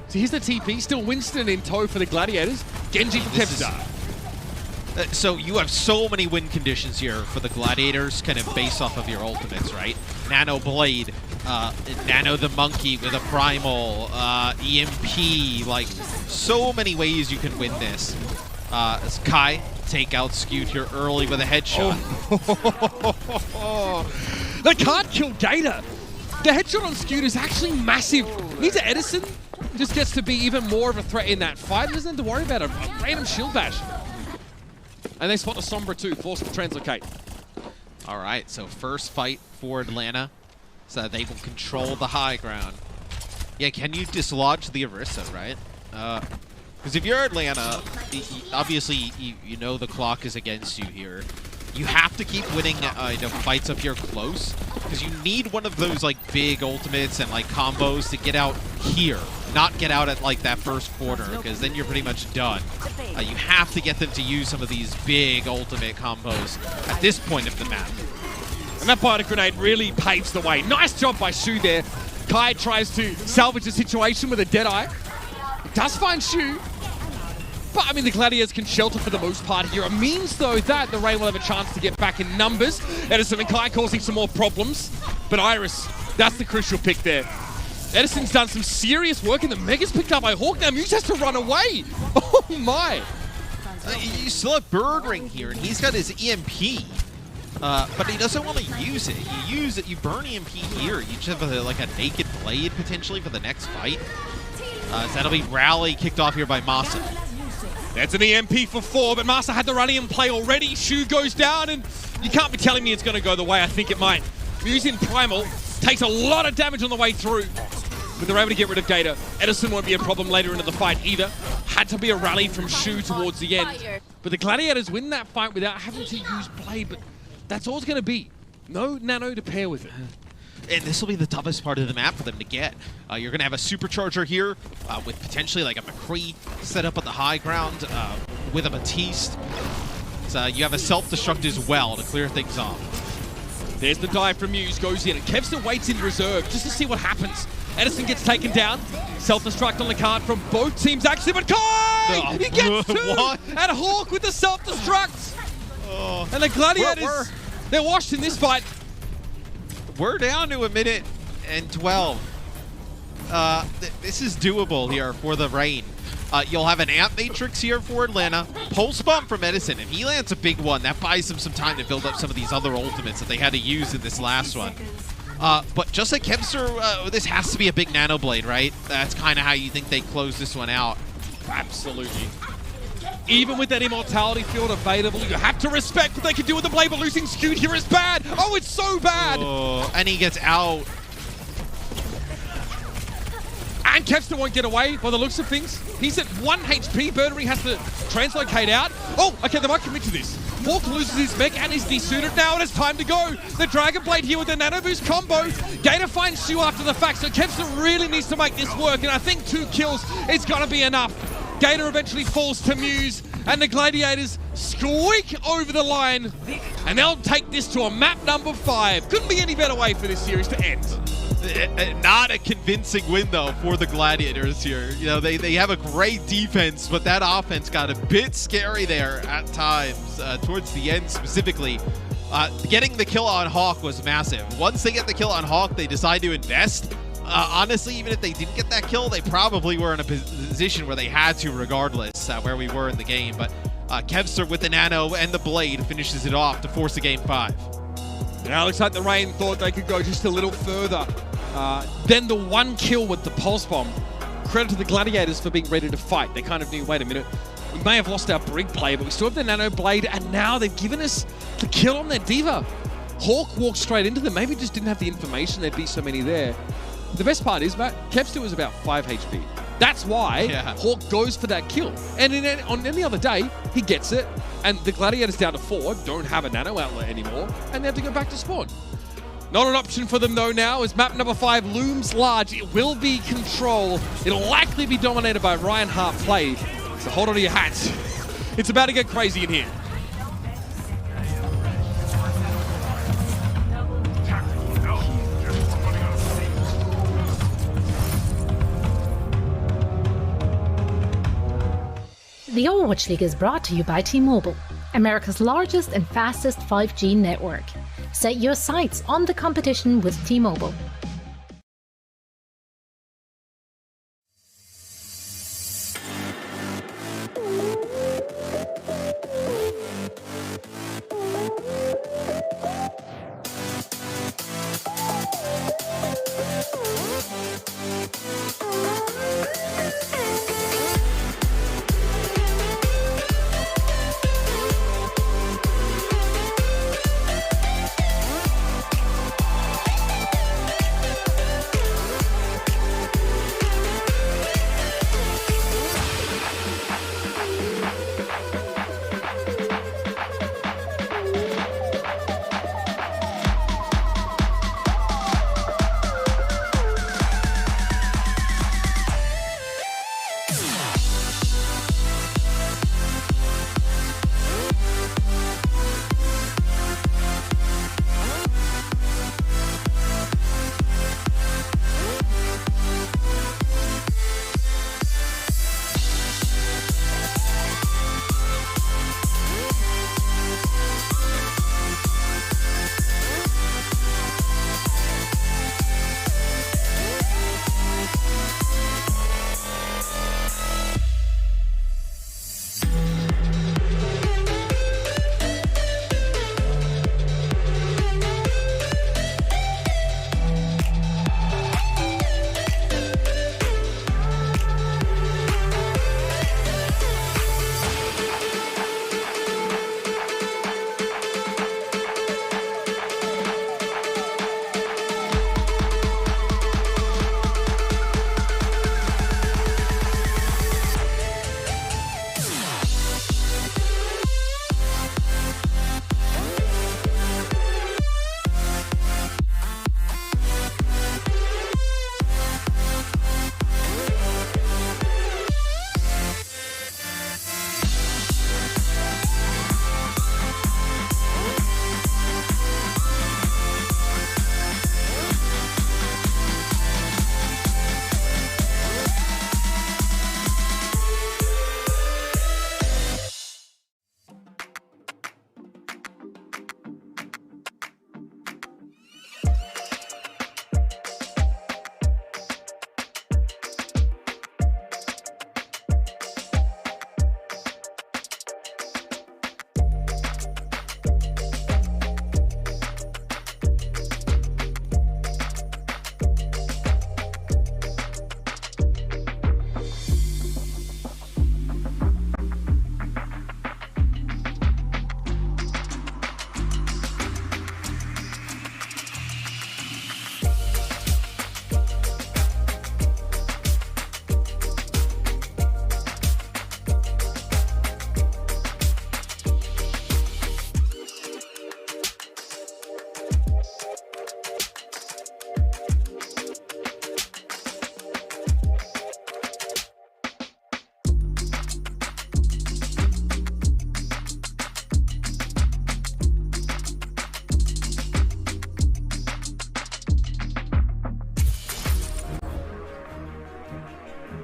So here's the TP. Still Winston in tow for the Gladiators. Genji for Kevstar. So you have so many win conditions here for the Gladiators, kind of based off of your ultimates, right? Nano Blade, Nano the Monkey with a Primal, EMP, like so many ways you can win this. As Kai take out Skewed here early with a headshot. They can't kill Gator. The headshot on Skewed is actually massive. Needs an Edison. Just gets to be even more of a threat in that fight. Doesn't have to worry about a random shield bash. And they spot the Sombra too, forced to translocate. All right, so first fight for Atlanta, so that they will control the high ground. Yeah, can you dislodge the Orisa, right? Because if you're Atlanta, obviously you know the clock is against you here. You have to keep winning fights up here close, because you need one of those like big ultimates and like combos to get out here. not get out at like that first quarter, because then you're pretty much done. You have to get them to use some of these big ultimate combos at this point of the map. And that Bionic Grenade really paves the way. Nice job by Shu there. Kai tries to salvage the situation with a Deadeye. He does find Shu. But, I mean, the Gladiators can shelter for the most part here. It means, though, that the Rain will have a chance to get back in numbers. Edison and Kai causing some more problems. But Iris, that's the crucial pick there. Edison's done some serious work, and the Mega's picked up by Hawk. Now Muse has to run away. Oh, my. You still have Bird Ring here, and he's got his EMP. But he doesn't want to use it. You use it, you burn EMP here. You just have like a Naked Blade potentially for the next fight. So that'll be Rally kicked off here by Masa. That's an EMP for 4, but Masa had the run in play already. Shu goes down, and you can't be telling me it's going to go the way I think it might. Muse in Primal takes a lot of damage on the way through. But they're able to get rid of Gator. Edison won't be a problem later into the fight either. Had to be a rally from Shu towards the end. But the Gladiators win that fight without having to use Blade, but that's all it's going to be. No Nano to pair with it. And this will be the toughest part of the map for them to get. You're going to have a Supercharger here with potentially like a McCree set up at the high ground with a Batiste. So you have a self-destruct as well to clear things off. There's the dive from Muse, goes in, and Kevster waits in reserve just to see what happens. Edison gets taken down. Self-destruct on the card from both teams actually, but Kai! He gets 2! What? And Hawk with the self-destruct! And the Gladiators, they're washed in this fight. We're down to 1 minute and 12. This is doable here for the Rain. You'll have an Amp Matrix here for Atlanta. Pulse Bump from Edison. If he lands a big one, that buys them some time to build up some of these other ultimates that they had to use in this last one. But just like Kevster, this has to be a big Nano Blade, right? That's kind of how you think they close this one out. Absolutely. Even with that immortality field available, you have to respect what they can do with the Blade, but losing Scoot here is bad. Oh, it's so bad. Oh, and he gets out. And Kevster won't get away by the looks of things. He's at 1 HP. Birdring has to translocate out. Oh, okay, they might commit to this. Hawk loses his mech and is desuited now, and it's time to go. The Dragon Blade here with the Nano Boost combo. Gator finds Shu after the fact, so Kevster really needs to make this work, and I think 2 kills is going to be enough. Gator eventually falls to Muse, and the Gladiators squeak over the line, and they'll take this to a map number 5. Couldn't be any better way for this series to end. Not a convincing win, though, for the Gladiators here. You know, they have a great defense, but that offense got a bit scary there at times, towards the end specifically. Getting the kill on Hawk was massive. Once they get the kill on Hawk, they decide to invest. Honestly, even if they didn't get that kill, they probably were in a position where they had to regardless where we were in the game. But Kevster with the Nano and the Blade finishes it off to force a Game 5. Now it looks like the Rain thought they could go just a little further. Then the 1 kill with the Pulse Bomb. Credit to the Gladiators for being ready to fight. They kind of knew, wait a minute, we may have lost our Brig play, but we still have the Nano Blade, and now they've given us the kill on their Diva. Hawk walked straight into them. Maybe just didn't have the information there'd be so many there. The best part is, Matt, Kevster was about 5 HP. That's why Hawk goes for that kill. And on any other day, he gets it. And the Gladiators down to 4 don't have a Nano outlet anymore, and they have to go back to spawn. Not an option for them, though, now, as map number 5 looms large. It will be Control. It'll likely be dominated by Ryan Hart play. So hold on to your hats. It's about to get crazy in here. The Overwatch League is brought to you by T-Mobile, America's largest and fastest 5G network. Set your sights on the competition with T-Mobile.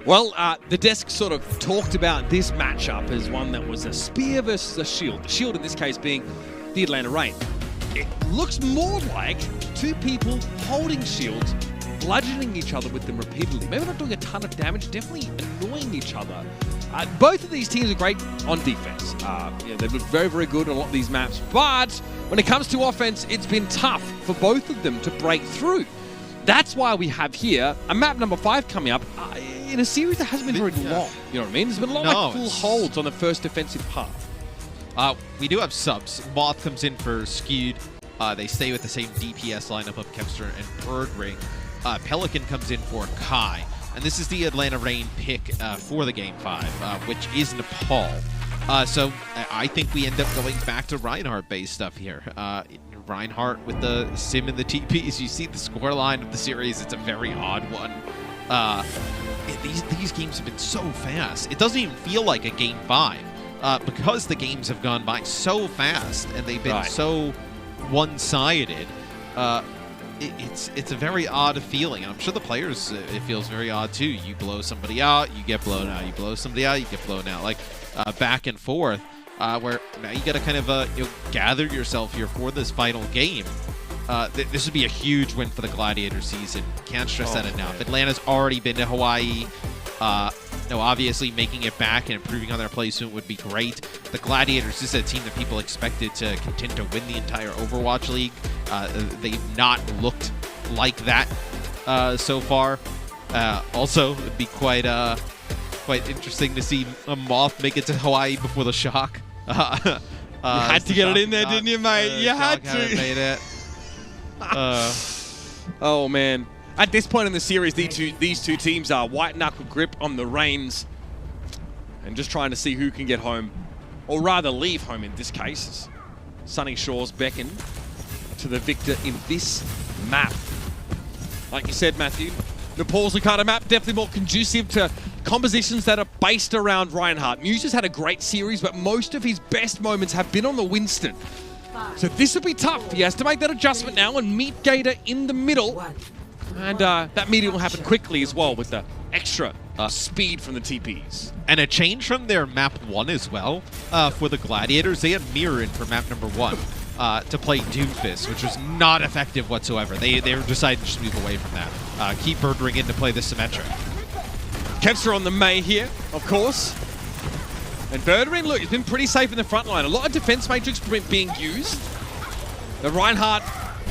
Well, the desk sort of talked about this matchup as one that was a spear versus a shield. The shield in this case being the Atlanta Reign. It looks more like two people holding shields, bludgeoning each other with them repeatedly. Maybe not doing a ton of damage, definitely annoying each other. Both of these teams are great on defense. They've looked very, very good on a lot of these maps. But when it comes to offense, it's been tough for both of them to break through. That's why we have here a map number 5 coming up in a series that hasn't been very long. You know what I mean? There's been a lot of full holds on the first defensive path. We do have subs. Moth comes in for Skewed. They stay with the same DPS lineup of Kevster and Birdring. Pelican comes in for Kai. And this is the Atlanta Reign pick for the Game 5, which is Nepal. So I think we end up going back to Reinhardt-based stuff here. Reinhardt with the Sim and the TPs. You see the scoreline of the series. It's a very odd one. These games have been so fast. It doesn't even feel like a Game 5 because the games have gone by so fast and they've been so one-sided. It's a very odd feeling, and I'm sure the players, it feels very odd too. You blow somebody out, you get blown out. You blow somebody out, you get blown out. Like back and forth, where now you got to kind of gather yourself here for this final game. This would be a huge win for the Gladiator season. Can't stress that enough. Atlanta's already been to Hawaii. Obviously making it back and improving on their placement would be great. The Gladiators is a team that people expected to contend to win the entire Overwatch League. They've not looked like that so far. Also, it'd be quite interesting to see a Moth make it to Hawaii before the Shock. You had to get it in there, didn't you, mate? You had to. Made it. Oh, man. At this point in the series, these two teams are white knuckle grip on the reins and just trying to see who can get home, or rather leave home in this case. Sunny Shores beckon to the victor in this map. Like you said, Matthew, Nepal's Okada map definitely more conducive to compositions that are based around Reinhardt. Muse has had a great series, but most of his best moments have been on the Winston. So this will be tough. He has to make that adjustment now and meet Gator in the middle. And that meeting will happen quickly as well with the extra speed from the TPs. And a change from their map 1 as well. For the Gladiators, they had Mirror in for map number 1 to play Doomfist, which was not effective whatsoever. They were deciding to just move away from that. Keep Birdring in to play the Symmetric. Kevster on the May here, of course. And Birdring, look, he's been pretty safe in the front line. A lot of defense matrix being used. The Reinhardt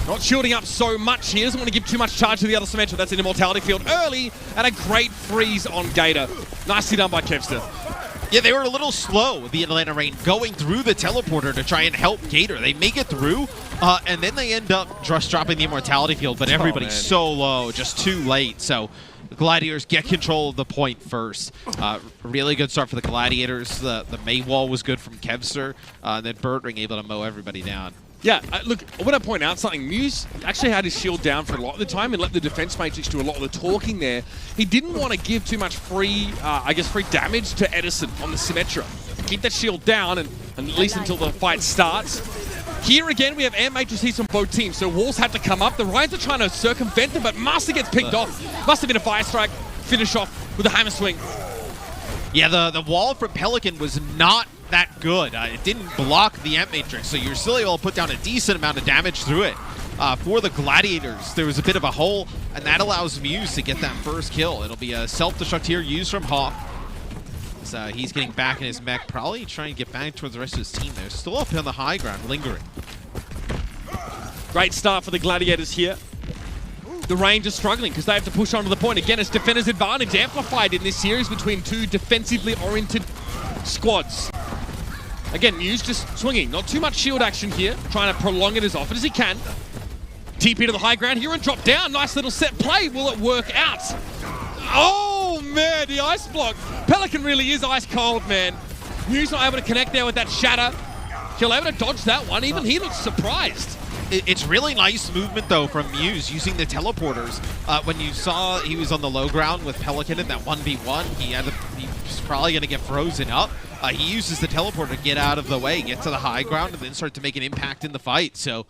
not shielding up so much. He doesn't want to give too much charge to the other Symmetra. That's an Immortality field early, and a great freeze on Gator. Nicely done by Kevster. Yeah, they were a little slow, the Atlanta Reign, going through the teleporter to try and help Gator. They make it through, and then they end up just dropping the Immortality field, but everybody's so low, just too late. So the Gladiators get control of the point first. Really good start for the Gladiators. The May wall was good from Kevster, and then Birdring able to mow everybody down. Yeah, look, I want to point out something. Muse actually had his shield down for a lot of the time and let the defense matrix do a lot of the talking there. He didn't want to give too much free damage to Edison on the Symmetra. Keep that shield down and at least until the fight starts. Here again, we have air matrices on both teams, so walls had to come up. The Ryans are trying to circumvent them, but Master gets picked off. Must have been a fire strike. Finish off with a hammer swing. Yeah, the wall for Pelican was not that good. It didn't block the Amp Matrix, so you're still able to put down a decent amount of damage through it. For the Gladiators, there was a bit of a hole, and that allows Muse to get that first kill. It'll be a self-destruct here used from Hawk. So he's getting back in his mech, probably trying to get back towards the rest of his team. They're still up on the high ground, lingering. Great start for the Gladiators here. The Range is struggling because they have to push onto the point. Again, it's defender's advantage amplified in this series between two defensively oriented squads. Again, Muse just swinging. Not too much shield action here. Trying to prolong it as often as he can. TP to the high ground here and drop down. Nice little set play. Will it work out? Oh, man, the ice block. Pelican really is ice cold, man. Muse not able to connect there with that shatter. He'll able to dodge that one. Even he looks surprised. It's really nice movement, though, from Muse using the teleporters. When you saw he was on the low ground with Pelican in that 1v1, he was probably going to get frozen up. He uses the teleporter to get out of the way, get to the high ground, and then start to make an impact in the fight. So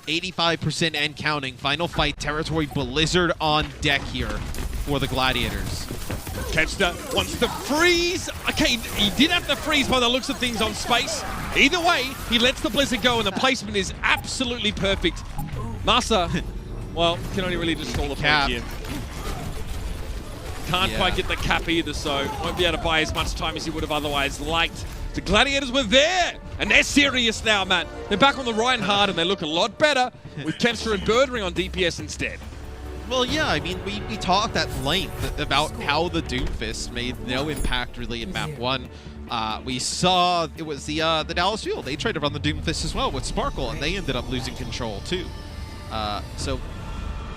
85% and counting. Final fight territory. Blizzard on deck here. for the Gladiators. Kevster wants to freeze. Okay, he did have to freeze by the looks of things on space. Either way, he lets the Blizzard go, and the placement is absolutely perfect. Masa, well, can only really just stall the point here. Can't quite get the cap either, so won't be able to buy as much time as he would have otherwise liked. The Gladiators were there, and they're serious now, Matt. They're back on the Reinhardt, and they look a lot better with Kevster and Birdring on DPS instead. Well, yeah, I mean, we talked at length about how the Doomfist made no impact really in map 1. We saw it was the Dallas Fuel. They tried to run the Doomfist as well with Sparkle, and they ended up losing control too. So,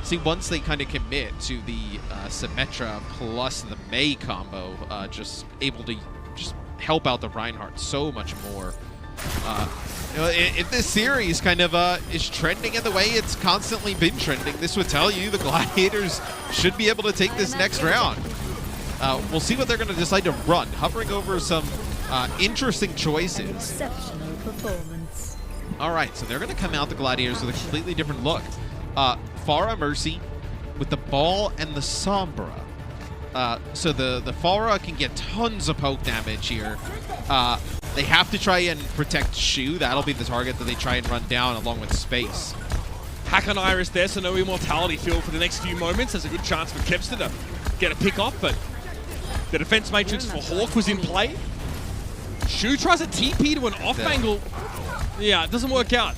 see, once they kind of commit to the Symmetra plus the May combo, just able to just help out the Reinhardt so much more. If this series kind of is trending in the way it's constantly been trending, this would tell you the Gladiators should be able to take this next round. We'll see what they're going to decide to run, hovering over some interesting choices. Exceptional performance. All right, so they're going to come out, the Gladiators, with a completely different look. Pharah Mercy with the Ball and the Sombra. So the Pharah can get tons of poke damage here. They have to try and protect Shu. That'll be the target that they try and run down along with Space. Hack on Iris there, so no Immortality field for the next few moments. There's a good chance for Kevster to get a pick off, but the defense matrix for Hawk was in play. Shu tries a TP to an off angle. Yeah, it doesn't work out.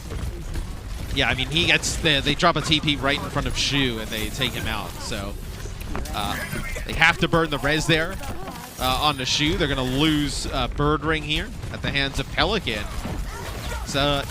Yeah, I mean, he gets they drop a TP right in front of Shu and they take him out. So they have to burn the res there on the Shu. They're going to lose Birdring here at the hands of Pelican. So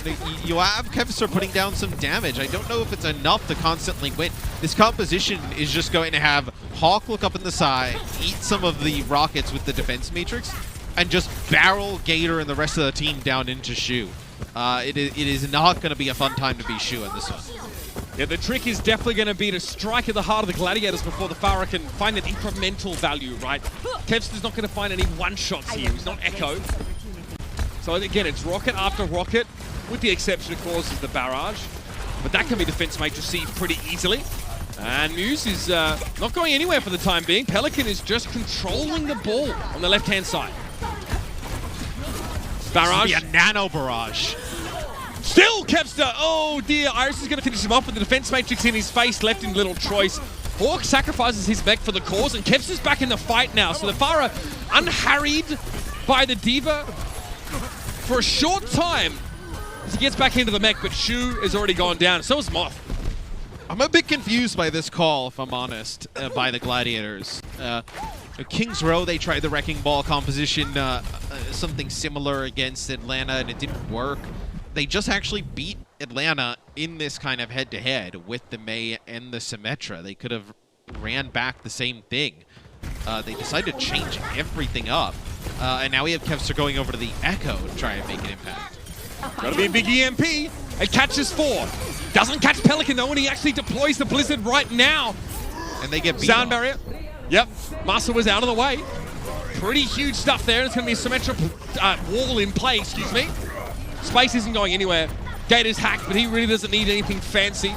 you have Kevster putting down some damage. I don't know if it's enough to constantly win. This composition is just going to have Hawk look up in the side, eat some of the rockets with the defense matrix, and just barrel Gator and the rest of the team down into Shu. It is not going to be a fun time to be Shu in this one. Yeah, the trick is definitely going to be to strike at the heart of the Gladiators before the Pharah can find an incremental value, right? Kevster's not going to find any one-shots here. He's not Echo. So again, it's rocket after rocket, with the exception, of course, is the barrage. But that can be defense matrix pretty easily. And Muse is not going anywhere for the time being. Pelican is just controlling the ball on the left-hand side. Barrage. A nano barrage. Still Kevster. Oh dear. Iris is going to finish him off with the defense matrix in his face, left in little choice. Hawk sacrifices his mech for the cause, and Kevster's back in the fight now. So the Pharah unharried by the Diva for a short time as he gets back into the mech, but Shu has already gone down. So is Moth. I'm a bit confused by this call, if I'm honest, by the Gladiators. Kings Row, they tried the Wrecking Ball composition, something similar against Atlanta, and it didn't work. They just actually beat Atlanta in this kind of head-to-head with the May and the Symmetra. They could have ran back the same thing. They decided to change everything up, and now we have Kevster going over to the Echo to try and make an impact. Gotta be a big EMP. It catches 4. Doesn't catch Pelican though, and he actually deploys the Blizzard right now. And they get beat Sound off. barrier. Yep, Masa was out of the way. Pretty huge stuff there. It's gonna be a Symmetra wall in play, excuse me. Space isn't going anywhere. Gator's hacked, but he really doesn't need anything fancy.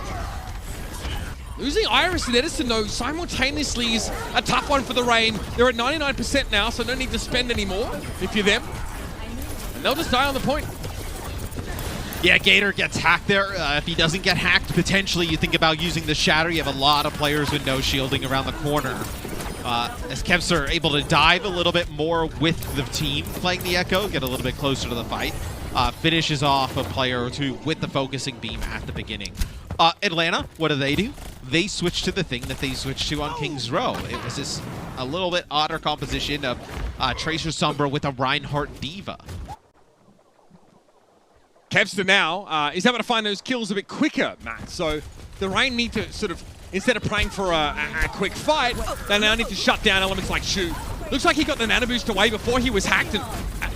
Losing Iris and Edison, though, simultaneously is a tough one for the Reign. They're at 99% now, so no need to spend anymore if you're them. And they'll just die on the point. Yeah, Gator gets hacked there. If he doesn't get hacked, potentially you think about using the Shatter. You have a lot of players with no shielding around the corner. As Kevster able to dive a little bit more with the team playing the Echo, get a little bit closer to the fight. Finishes off a player or two with the focusing beam at the beginning. Atlanta, what do? They switch to the thing that they switched to on Kings Row. It was this a little bit odder composition of Tracer Sombra with a Reinhardt Diva. Kevster now is able to find those kills a bit quicker, Matt. So the Reign need to sort of, instead of praying for a quick fight, they now need to shut down elements like Shu. Looks like he got the nano boost away before he was hacked. And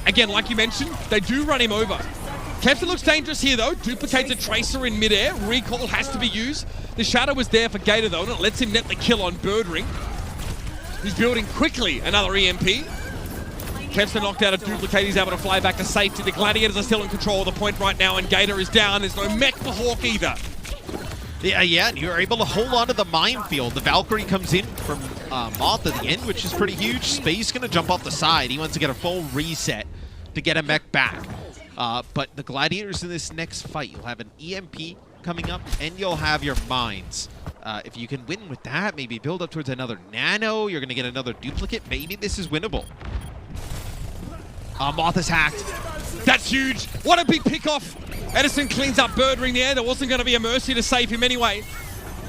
again, like you mentioned, they do run him over. Kevster looks dangerous here, though. Duplicates a Tracer in midair. Recall has to be used. The Shadow was there for Gator, though, and it lets him net the kill on Birdring. He's building quickly another EMP. Kevster knocked out a duplicate. He's able to fly back to safety. The Gladiators are still in control of the point right now, and Gator is down. There's no mech for Hawk either. Yeah, and you're able to hold on to the minefield. The Valkyrie comes in from Moth at the end, which is pretty huge. Space going to jump off the side. He wants to get a full reset to get a mech back. But the Gladiators in this next fight, you'll have an EMP coming up, and you'll have your mines. If you can win with that, maybe build up towards another nano, you're going to get another duplicate. Maybe this is winnable. Moth is hacked. That's huge. What a big pick-off. Edison cleans up Birdring there. There wasn't going to be a mercy to save him anyway.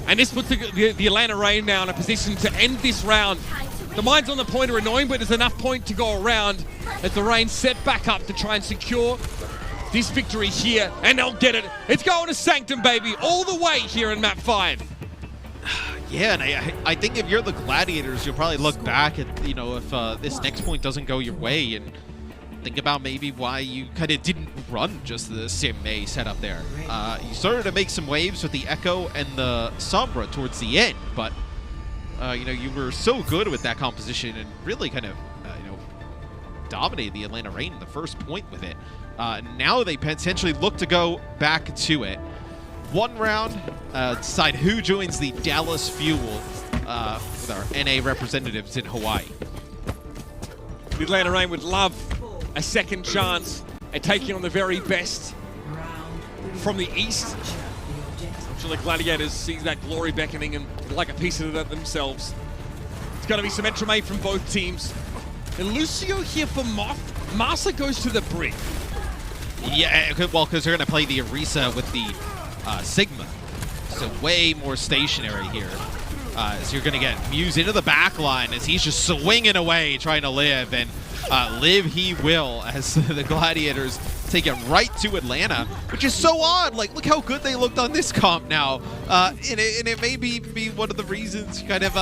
And this puts the Atlanta Reign now in a position to end this round. The mines on the point are annoying, but there's enough point to go around as the Reign set back up to try and secure this victory here. And they'll get it. It's going to Sanctum, baby, all the way here in map 5. Yeah, and I think if you're the Gladiators, you'll probably look back at, you know, if this next point doesn't go your way and think about maybe why you kind of didn't run just the Sim-May setup there. You started to make some waves with the Echo and the Sombra towards the end, but you know, you were so good with that composition and really kind of you know, dominated the Atlanta Reign in the first point with it. Now they potentially look to go back to it. One round, decide who joins the Dallas Fuel with our NA representatives in Hawaii. The Atlanta Reign would love a second chance at taking on the very best from the East. I'm sure the Gladiators see that glory beckoning and like a piece of it themselves. It's going to be some Entremet from both teams. And Lucio here for Moth. Masa goes to the brig. Yeah, well, because they're going to play the Orisa with the Sigma. So way more stationary here. So you're going to get Muse into the back line as he's just swinging away trying to live. And live he will as the Gladiators take it right to Atlanta, which is so odd. Like, look how good they looked on this comp now. And it may be one of the reasons you kind of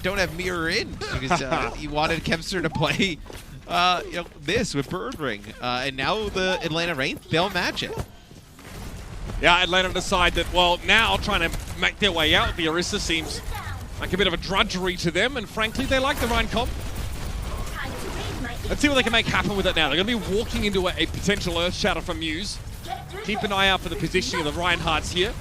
don't have Mirror in, because you wanted Kempster to play you know, this with Birdring. And now the Atlanta Reign, they'll match it. Yeah, Atlanta decide that, well, now trying to make their way out, the Orisa seems like a bit of a drudgery to them, and frankly, they like the Rhine comp. Let's see what they can make happen with it now. They're going to be walking into a potential Earth Shatter from Muse. Keep an eye out for the positioning of the Reinhardts here.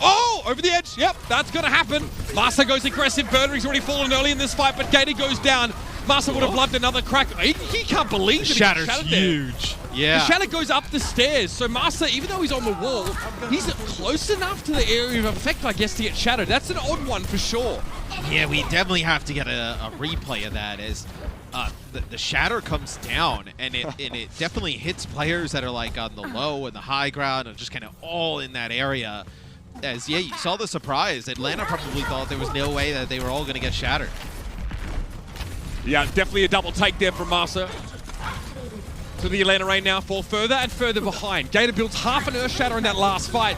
Oh, over the edge. Yep, that's going to happen. Masa goes aggressive. Birdring's already fallen early in this fight, but Gator goes down. Masa would have loved another crack. He can't believe that Shatter's huge. Yeah. The Shatter goes up the stairs, so Masa, even though he's on the wall, he's close enough to the area of effect, I guess, to get shattered. That's an odd one for sure. Yeah, we definitely have to get a replay of that as the shatter comes down, and it definitely hits players that are like on the low and the high ground and just kind of all in that area. As, yeah, you saw the surprise. Atlanta probably thought there was no way that they were all going to get shattered. Yeah, definitely a double take there from Masa. So the Atlanta Reign now fall further and further behind. Gator builds half an Earth Shatter in that last fight.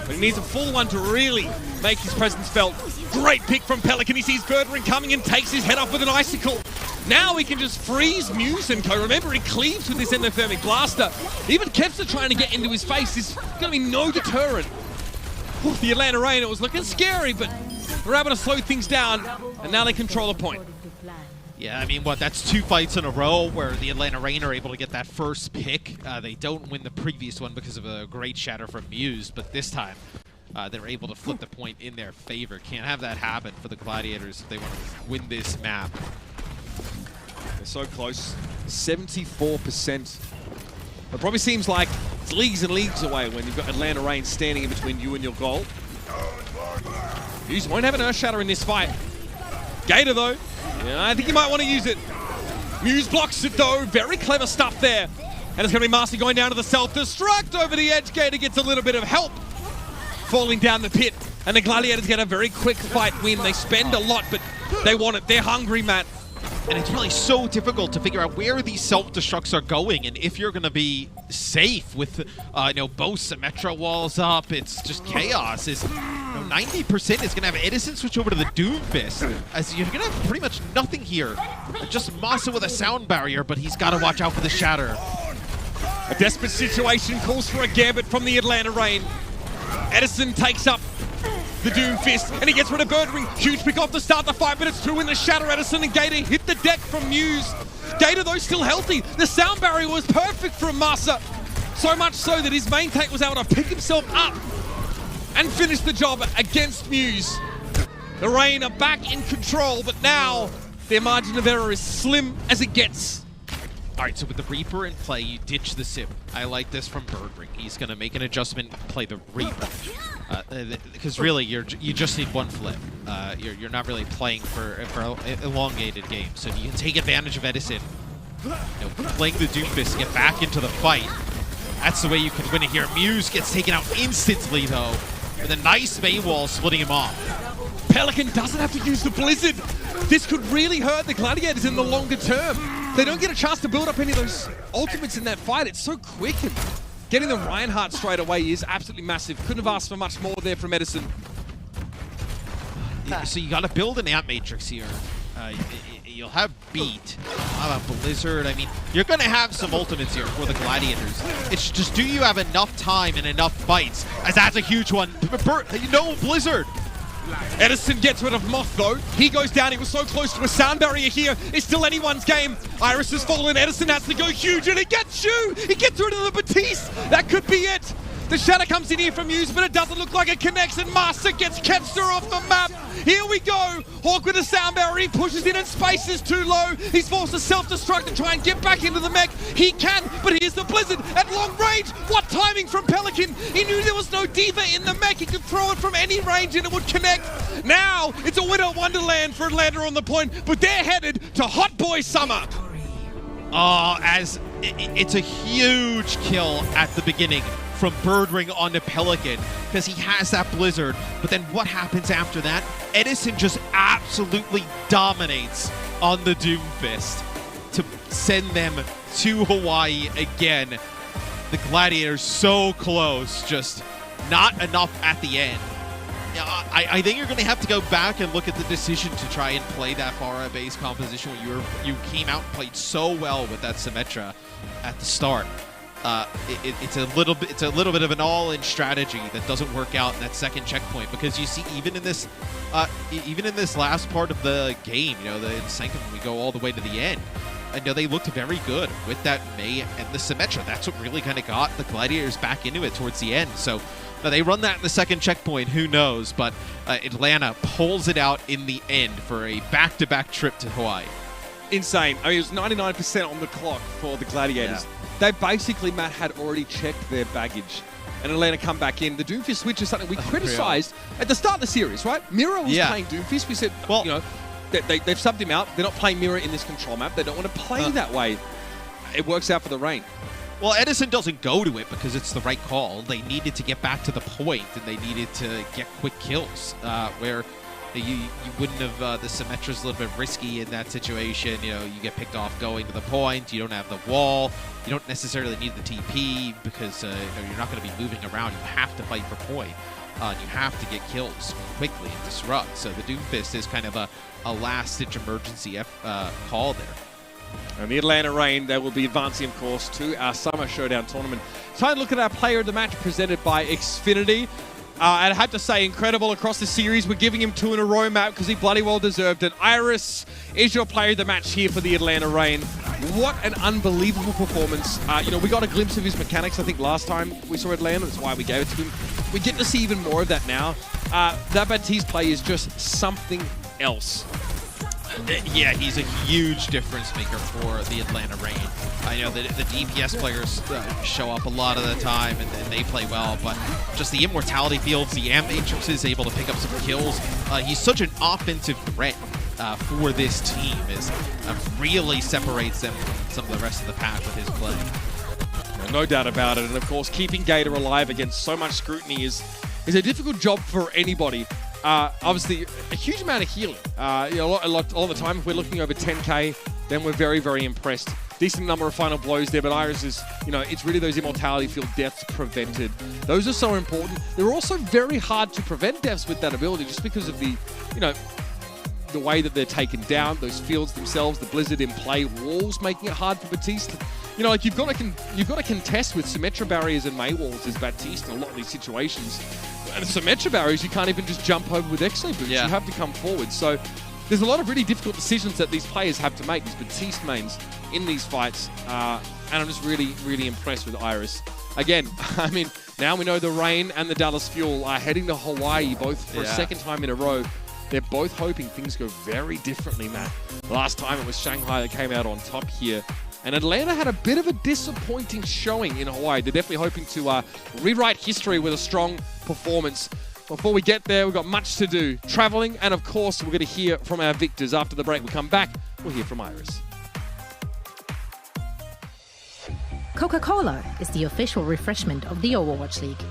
But he needs a full one to really make his presence felt. Great pick from Pelican. He sees Birdring coming and takes his head off with an icicle. Now he can just freeze Muse and co. Remember, he cleaves with this endothermic blaster. Even Kevster trying to get into his face. There's going to be no deterrent. Ooh, the Atlanta Reign, it was looking scary, but they're able to slow things down, and now they control a point. Yeah, I mean, that's 2 fights in a row where the Atlanta Reign are able to get that first pick. They don't win the previous one because of a great shatter from Muse, but this time they're able to flip the point in their favor. Can't have that happen for the Gladiators if they want to win this map. They're so close. 74%. It probably seems like it's leagues and leagues away when you've got Atlanta Reign standing in between you and your goal. Muse won't have an Earth Shatter in this fight. Gator, though, yeah, I think you might want to use it. Muse blocks it, though. Very clever stuff there. And it's going to be Marcy going down to the self-destruct over the edge. Gator gets a little bit of help falling down the pit. And the Gladiators get a very quick fight win. They spend a lot, but they want it. They're hungry, Matt. And it's really so difficult to figure out where these self-destructs are going and if you're going to be safe with, you know, both Symmetra walls up. It's just chaos. 90% is going to have Edison switch over to the Doomfist, as you're going to have pretty much nothing here. Just Masa with a sound barrier, but he's got to watch out for the shatter. A desperate situation calls for a gambit from the Atlanta Reign. Edison takes up the Doomfist, and he gets rid of Birdring. Huge pick off to start the fight, but it's through in the shatter. Edison and Gator hit the deck from Muse. Gator, though, still healthy. The sound barrier was perfect from Masa. So much so that his main tank was able to pick himself up and finish the job against Muse. The Reign are back in control, but now their margin of error is slim as it gets. All right, so with the Reaper in play, you ditch the Sim. I like this from Birdring. He's going to make an adjustment, play the Reaper. Because really, you just need one flip. You're not really playing for elongated games. So you can take advantage of Edison, playing the Doomfist to get back into the fight. That's the way you can win it here. Muse gets taken out instantly, though, with a nice May wall splitting him off. Pelican doesn't have to use the Blizzard. This could really hurt the Gladiators in the longer term. They don't get a chance to build up any of those ultimates in that fight. It's so quick, and getting the Reinhardt straight away is absolutely massive. Couldn't have asked for much more there from Edison. So you got to build an amp matrix here. You'll have Beat, a Blizzard. I mean, you're going to have some ultimates here for the Gladiators. It's just, do you have enough time and enough fights? As that's a huge one. No Blizzard. Edison gets rid of Moth, though. He goes down. He was so close to a sound barrier here. It's still anyone's game. Iris has fallen. Edison has to go huge, and it gets you. He gets rid of the Batiste. That could be it. The shatter comes in here from Muse, but it doesn't look like it connects, and Master gets Kepster off the map. Here we go. Hawk with a sound barrier. He pushes in, and space is too low. He's forced to self-destruct to try and get back into the mech. He can, but here's the Blizzard at long range. What timing from Pelican. He knew there was no Diva in the mech. He could throw it from any range, and it would connect. Now, it's a winter wonderland for Atlanta on the point, but they're headed to Hot Boy Summer. As it's a huge kill at the beginning from Birdring onto Pelican, because he has that Blizzard. But then what happens after that? Edison just absolutely dominates on the Doomfist to send them to Hawaii again. The Gladiators so close, just not enough at the end. I think you're going to have to go back and look at the decision to try and play that Pharah-based composition when you came out and played so well with that Symmetra at the start. It's a little bit of an all-in strategy that doesn't work out in that second checkpoint, because you see even in this last part of the game, the second when we go all the way to the end, I know they looked very good with that May and the Symmetra. That's what really kind of got the Gladiators back into it towards the end. So now they run that in the second checkpoint, who knows? But Atlanta pulls it out in the end for a back-to-back trip to Hawaii. Insane. I mean, it was 99% on the clock for the Gladiators. Yeah. They basically, Matt, had already checked their baggage, and Atlanta come back in. The Doomfist switch is something we criticized at the start of the series, right? Mira was playing Doomfist. We said, well, they've subbed him out. They're not playing Mira in this control map. They don't want to play that way. It works out for the Reign. Well, Edison doesn't go to it because it's the right call. They needed to get back to the point, and they needed to get quick kills, where you wouldn't have, the Symmetra's a little bit risky in that situation. You get picked off going to the point. You don't have the wall. You don't necessarily need the TP because you're not going to be moving around. You have to fight for point. You have to get kills quickly and disrupt. So the Doomfist is kind of a last-ditch emergency call there. And the Atlanta Reign, they will be advancing, of course, to our Summer Showdown tournament. Time to look at our player of the match presented by Xfinity. And I have to say, incredible across the series. We're giving him 2 in a row, Matt, because he bloody well deserved it. Iris is your player of the match here for the Atlanta Reign. What an unbelievable performance. We got a glimpse of his mechanics, I think, last time we saw Atlanta. That's why we gave it to him. We get to see even more of that now. That Batiste play is just something else. Yeah, he's a huge difference maker for the Atlanta Reign. I know that the DPS players show up a lot of the time and they play well, but just the immortality fields, the amp matrix is able to pick up some kills. He's such an offensive threat for this team, is really separates them from some of the rest of the pack with his play. No doubt about it, and of course keeping Gator alive against so much scrutiny is a difficult job for anybody. Obviously, a huge amount of healing. A lot all the time. If we're looking over 10k, then we're very, very impressed. Decent number of final blows there, but Iris is, it's really those immortality field deaths prevented. Those are so important. They're also very hard to prevent deaths with that ability, just because of the, the way that they're taken down, those fields themselves, the Blizzard in play, walls making it hard for Batiste. You've got to contest with Symmetra barriers and May walls as Batiste in a lot of these situations. And Symmetra barriers, you can't even just jump over with Exo boots. Yeah. You have to come forward. So there's a lot of really difficult decisions that these players have to make, these Batiste mains, in these fights. And I'm just really, really impressed with Iris. Again, I mean, Now we know the Reign and the Dallas Fuel are heading to Hawaii, both for a second time in a row. They're both hoping things go very differently, Matt. Last time it was Shanghai that came out on top here. And Atlanta had a bit of a disappointing showing in Hawaii. They're definitely hoping to rewrite history with a strong performance. Before we get there, we've got much to do. Traveling, and of course, we're going to hear from our victors. After the break, we come back, we'll hear from Iris. Coca-Cola is the official refreshment of the Overwatch League.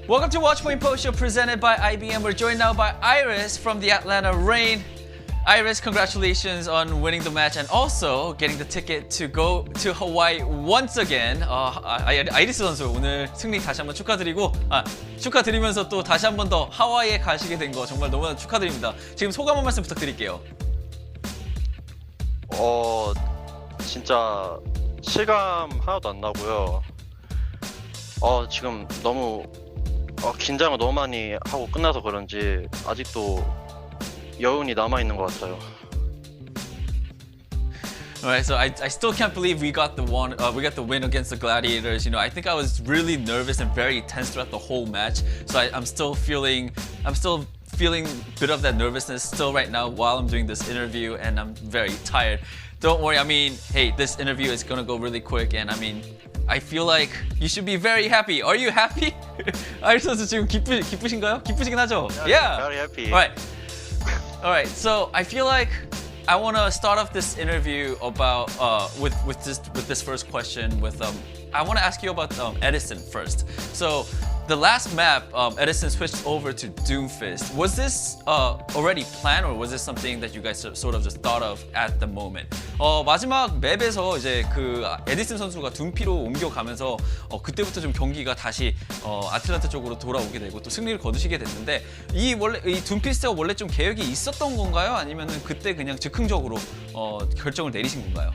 Welcome to Watchpoint Post Show presented by IBM. We're joined now by Iris from the Atlanta Reign. Iris, congratulations on winning the match and also getting the ticket to go to Hawaii once again. 아이리스 선수 오늘 승리 다시 한번 축하드리고 축하드리면서 또 다시 한번 더 하와이에 가시게 된 거 정말 너무나 축하드립니다. 지금 소감 한 말씀 부탁드릴게요. 진짜 실감 하나도 안 나고요. 지금 너무 긴장을 너무 많이 하고 끝나서 그런지 아직도 여운이 남아 있는 것 같아요. Alright, so I still can't believe we got the win against the Gladiators. You know, I think I was really nervous and very tense throughout the whole match. So I'm still feeling a bit of that nervousness still right now while I'm doing this interview, and I'm very tired. Don't worry, I mean, hey, this interview is gonna go really quick, and I mean, I feel like you should be very happy. Are you happy? 아이리스 선수 지금 기쁘신가요? 기쁘시긴 하죠? Yeah. Very happy. Alright, so I feel like I want to start off this interview about with this first question with I want to ask you about Edison first. So the last map, Edison switched over to Doomfist. Was this already planned, or was this something that you guys sort of just thought of at the moment? 마지막 맵에서 이제 그 에디슨 선수가 둠피로 옮겨가면서 그때부터 좀 경기가 다시 아틀란타 쪽으로 돌아오게 되고 또 승리를 거두시게 됐는데 이 둠피스트가 원래 좀 계획이 있었던 건가요? 아니면은 그때 그냥 즉흥적으로 결정을 내리신 건가요?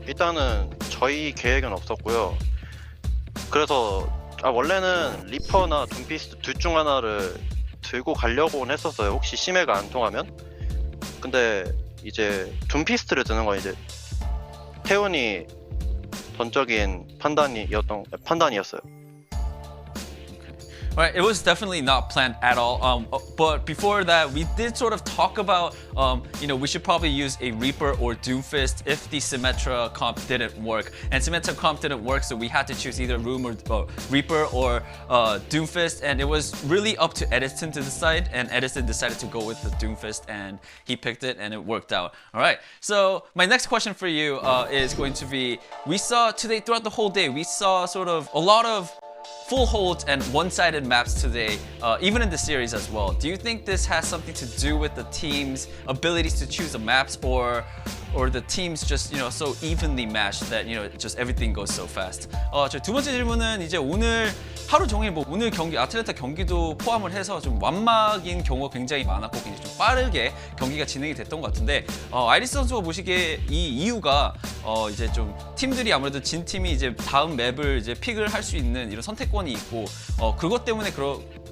일단은 저희 계획은 없었고요. 그래서 원래는 리퍼나 둠피스트 둘 중 하나를 들고 가려고는 했었어요. 혹시 심해가 안 통하면. 근데 이제 둠피스트를 드는 건 이제 태훈이 전적인 판단이었어요. Right, it was definitely not planned at all. But before that, we did sort of talk about, you know, we should probably use a Reaper or Doomfist if the Symmetra comp didn't work. And Symmetra comp didn't work, so we had to choose either Reaper or Doomfist. And it was really up to Edison to decide. And Edison decided to go with the Doomfist, and he picked it, and it worked out. All right. So my next question for you is going to be: we saw today throughout the whole day, we saw sort of a lot of full holds and one-sided maps today, even in the series as well. Do you think this has something to do with the team's abilities to choose the maps, or the teams just, you know, so evenly matched that, you know, just everything goes so fast? 저 두 번째 질문은 이제 오늘 하루 종일 오늘 경기 아틀란타 경기도 포함을 해서 좀 완막인 경우가 굉장히 많았고 굉장히 좀 빠르게 경기가 진행이 됐던 것 같은데 아이리스 선수가 보시기에 이 이유가 이제 좀 팀들이 아무래도 진 팀이 이제 다음 맵을 이제 픽을 할 수 있는 이런 선택권이 있고 그것 때문에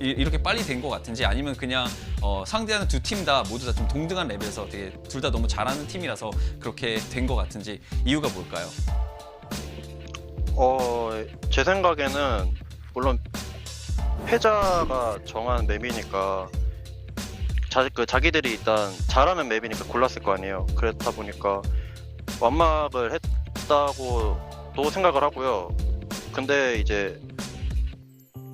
이렇게 빨리 된 것 같은지, 아니면 그냥 상대하는 두 팀 다 모두 다 좀 동등한 레벨에서 되게 둘 다 너무 잘하는 팀이라서 그렇게 된 것 같은지, 이유가 뭘까요? 제 생각에는 물론 패자가 정한 맵이니까 자기들이 일단 잘하는 맵이니까 골랐을 거 아니에요. 그렇다 보니까 완막을 했다고도 생각을 하고요. 근데 이제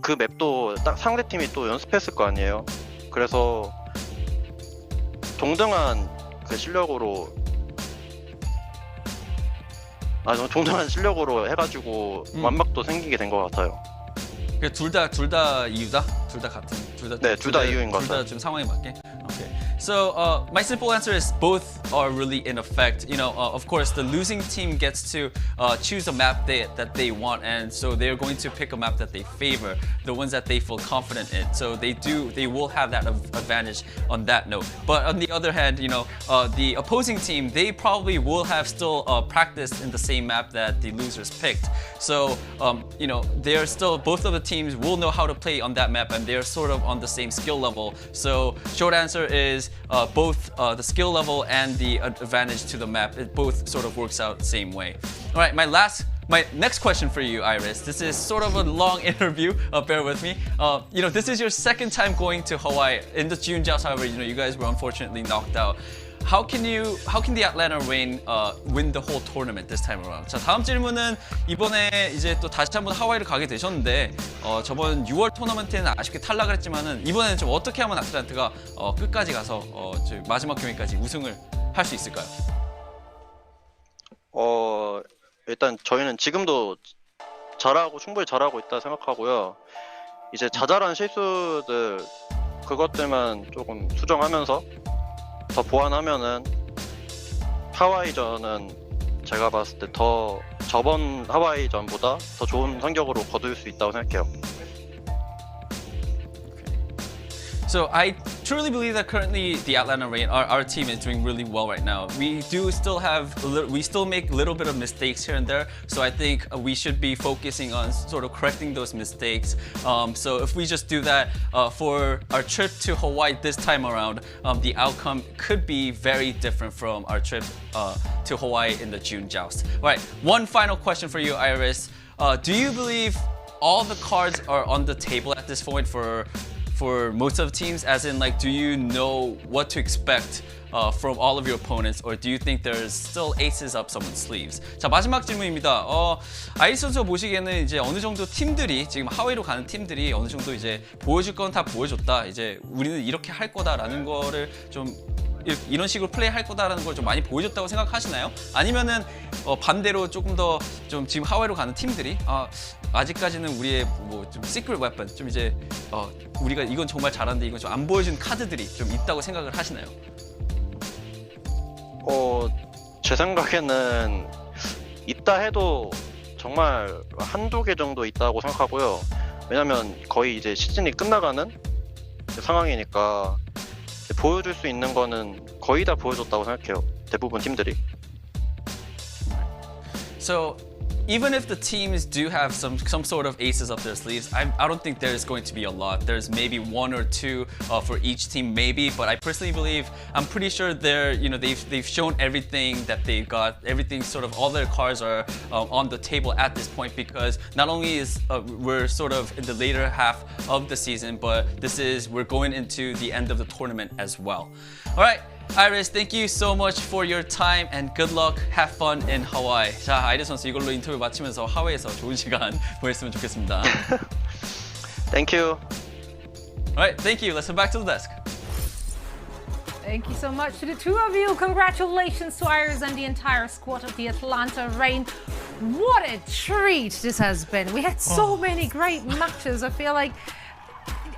그 맵도 딱 상대팀이 또 연습했을 거 아니에요. 그래서 동등한 그 실력으로 해가지고 완막도 생기게 된 것 같아요. 둘 다 이유다? 둘 다 이유인 것 같아요. 둘 다 지금 상황에 맞게. Okay. So my simple answer is both are really in effect. You know, of course, the losing team gets to choose a map that they want, and so they're going to pick a map that they favor, the ones that they feel confident in. So they will have that advantage on that note. But on the other hand, you know, the opposing team, they probably will have still practiced in the same map that the losers picked. So you know, they're still, both of the teams will know how to play on that map, and they're sort of on the same skill level. So short answer is both the skill level and the advantage to the map, it both sort of works out the same way. All right, my next question for you, Iris. This is sort of a long interview. Bear with me. You know, this is your second time going to Hawaii. In the June Joust, however, you know, you guys were unfortunately knocked out. How can the Atlanta Reign win the whole tournament this time around? 자, 다음 질문은 이번에 이제 또 다시 한번 하와이를 가게 되셨는데 저번 6월 토너먼트에는 아쉽게 탈락을 했지만은 이번에는 좀 어떻게 하면 아틀란타가 끝까지 가서 마지막 경기까지 우승을 할 수 있을까요? 일단 저희는 지금도 충분히 잘하고 있다 생각하고요. 이제 자잘한 실수들 그것들만 조금 수정하면서 더 보완하면은 하와이전은 제가 봤을 때 더 저번 하와이전보다 더 좋은 성적으로 거둘 수 있다고 생각해요. So I truly believe that currently the Atlanta Reign, our team is doing really well right now. We do still we still make a little bit of mistakes here and there. So I think we should be focusing on sort of correcting those mistakes. So if we just do that for our trip to Hawaii this time around, the outcome could be very different from our trip to Hawaii in the June joust. All right, one final question for you, Iris. Do you believe all the cards are on the table at this point for most of the teams? As in, like, do you know what to expect from all of your opponents, or do you think there's still aces up someone's sleeves? 자, 마지막 질문입니다. 아이스 선수가 보시기에는 이제 어느 정도 팀들이 지금 하와이로 가는 팀들이 어느 정도 이제 보여줄 건 다 보여줬다. 이제 우리는 이렇게 할 거다라는 거를 좀 이런 식으로 플레이할 거다라는 걸 좀 많이 보여줬다고 생각하시나요? 아니면은 반대로 조금 더 좀 지금 하와이로 가는 팀들이 아직까지는 우리의 뭐 좀 시크릿 웨폰, 좀 이제 우리가 이건 정말 잘하는데 이건 좀 안 보여준 카드들이 좀 있다고 생각을 하시나요? 제 생각에는 있다 해도 정말 한두 개 정도 있다고 생각하고요. 왜냐면 거의 이제 시즌이 끝나가는 상황이니까 보여줄 수 있는 거는 거의 다 보여줬다고 생각해요. 대부분 팀들이. So even if the teams do have some sort of aces up their sleeves, I don't think there's going to be a lot. There's maybe one or two for each team, maybe. But I personally believe, I'm pretty sure they've shown everything that they've got. Everything, sort of all their cards are on the table at this point, because not only is we're sort of in the later half of the season, but we're going into the end of the tournament as well. All right. Iris, thank you so much for your time and good luck. Have fun in Hawaii. 자, 아이리스 선수 이걸로 인터뷰 마치면서 하와이에서 좋은 시간 보냈으면 좋겠습니다. Thank you. All right, thank you. Let's head back to the desk. Thank you so much to the two of you. Congratulations to Iris and the entire squad of the Atlanta Reign. What a treat this has been. We had so many great matches. I feel like,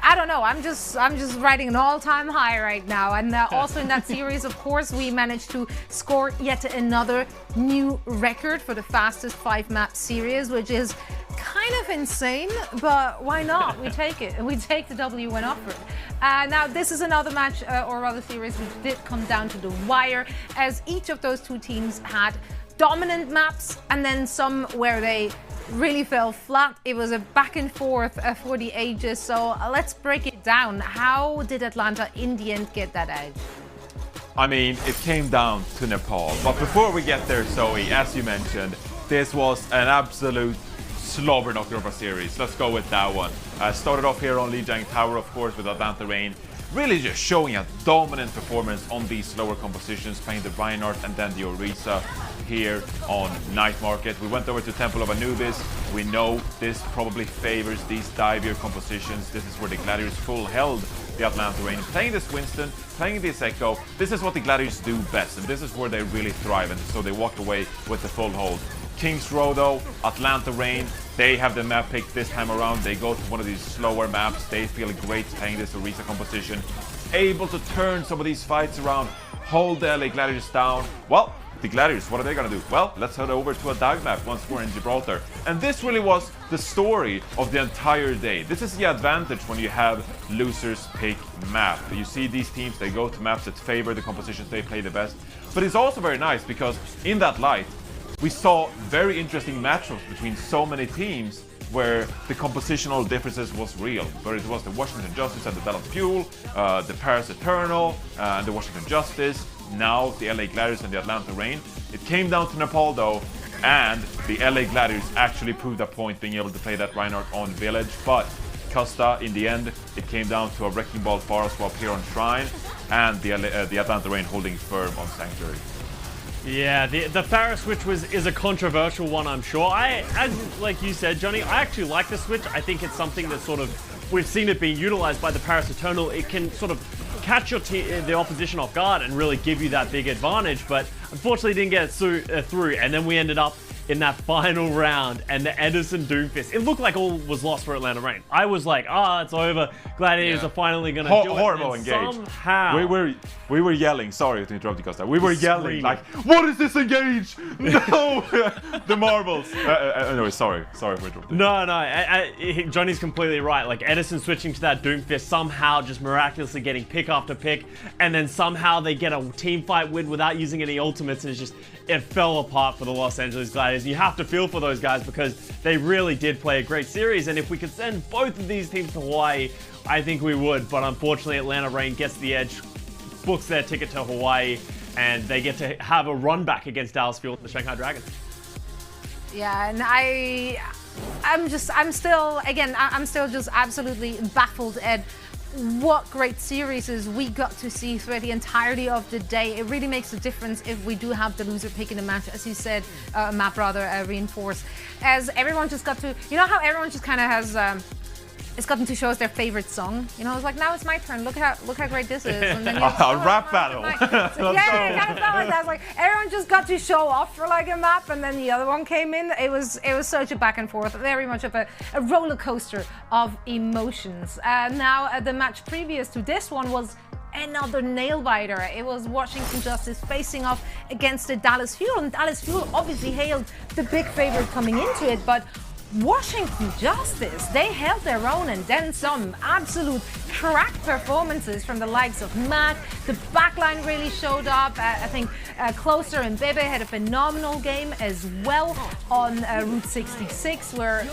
I don't know, I'm just riding an all-time high right now. And also in that series, of course, we managed to score yet another new record for the fastest 5-map series, which is kind of insane, but why not? We take it. We take the W when offered. Now, this is another match, or rather series, which did come down to the wire, as each of those two teams had dominant maps and then some where they really fell flat. It was a back and forth for the ages. So let's break it down. How did Atlanta in the end get that edge? I mean, it came down to Nepal. But before we get there, Zoe, as you mentioned, this was an absolute slobber knocker of a series. Let's go with that one. Started off here on Lijiang Tower, of course, with Atlanta Reign. Really just showing a dominant performance on these slower compositions, playing the Reinhardt and then the Orisa here on Night Market. We went over to Temple of Anubis. We know this probably favors these divier compositions. This is where the Gladiators full held the Atlanta Reign. Playing this Winston, playing this Echo, this is what the Gladiators do best, and this is where they really thrive, and so they walk away with the full hold. Kings Row though, Atlanta Reign, they have the map pick this time around. They go to one of these slower maps. They feel great playing this Orisa composition. Able to turn some of these fights around, hold the LA Gladiators down. Well, the Gladiators, what are they gonna do? Well, let's head over to a dive map once more in Gibraltar. And this really was the story of the entire day. This is the advantage when you have losers pick map. You see these teams, they go to maps that favor the compositions they play the best. But it's also very nice because in that light, we saw very interesting matchups between so many teams where the compositional differences was real. Where it was the Washington Justice and the Bell of Fuel, the Paris Eternal, and the Washington Justice, now the LA Gladiators and the Atlanta Reign. It came down to Nepal though, and the LA Gladiators actually proved a point being able to play that Reinhardt on Village, but Costa, in the end, it came down to a Wrecking Ball Fara swap here on Shrine, and the Atlanta Reign holding firm on Sanctuary. Yeah, the Pharah switch is a controversial one, I'm sure. Like you said, Johnny, I actually like the switch. I think it's something that sort of, we've seen it being utilized by the Paris Eternal. It can sort of catch the opposition off guard and really give you that big advantage, but unfortunately didn't get it through, and then we ended up in that final round and the Edison Doomfist. It looked like all was lost for Atlanta Reign. I was like, it's over. Gladiators are finally going to do it. Horrible engage. Somehow. We were yelling. Sorry to interrupt you, Costa. We were yelling like, what is this engage? No! The marbles. Anyway, sorry for interrupting. No. Johnny's completely right. Like Edison switching to that Doomfist, somehow just miraculously getting pick after pick, and then somehow they get a team fight win without using any ultimates, and it fell apart for the Los Angeles Gladiators. You have to feel for those guys because they really did play a great series, and if we could send both of these teams to Hawaii, I think we would, but unfortunately Atlanta Reign gets the edge, books their ticket to Hawaii, and they get to have a run back against Dallas Fuel and the Shanghai Dragons. Yeah, and I'm still just absolutely baffled at what great series we got to see throughout the entirety of the day. It really makes a difference if we do have the loser pick in the match, as you said, reinforce. As everyone just got to, you know how everyone just kind of has, it's gotten to show us their favorite song. You know, it's like, now it's my turn. Look how great this is. And then rap battle. So, yeah, it kind of felt like that. It's like everyone just got to show off for like a map, and then the other one came in. It was such a back and forth, very much of a roller coaster of emotions. Now, the match previous to this one was another nail biter. It was Washington Justice facing off against the Dallas Fuel, and Dallas Fuel obviously hailed the big favorite coming into it, but Washington Justice, they held their own and then some. Absolute crack performances from the likes of Matt. The backline really showed up. I think Closer and Bebe had a phenomenal game as well on Route 66, where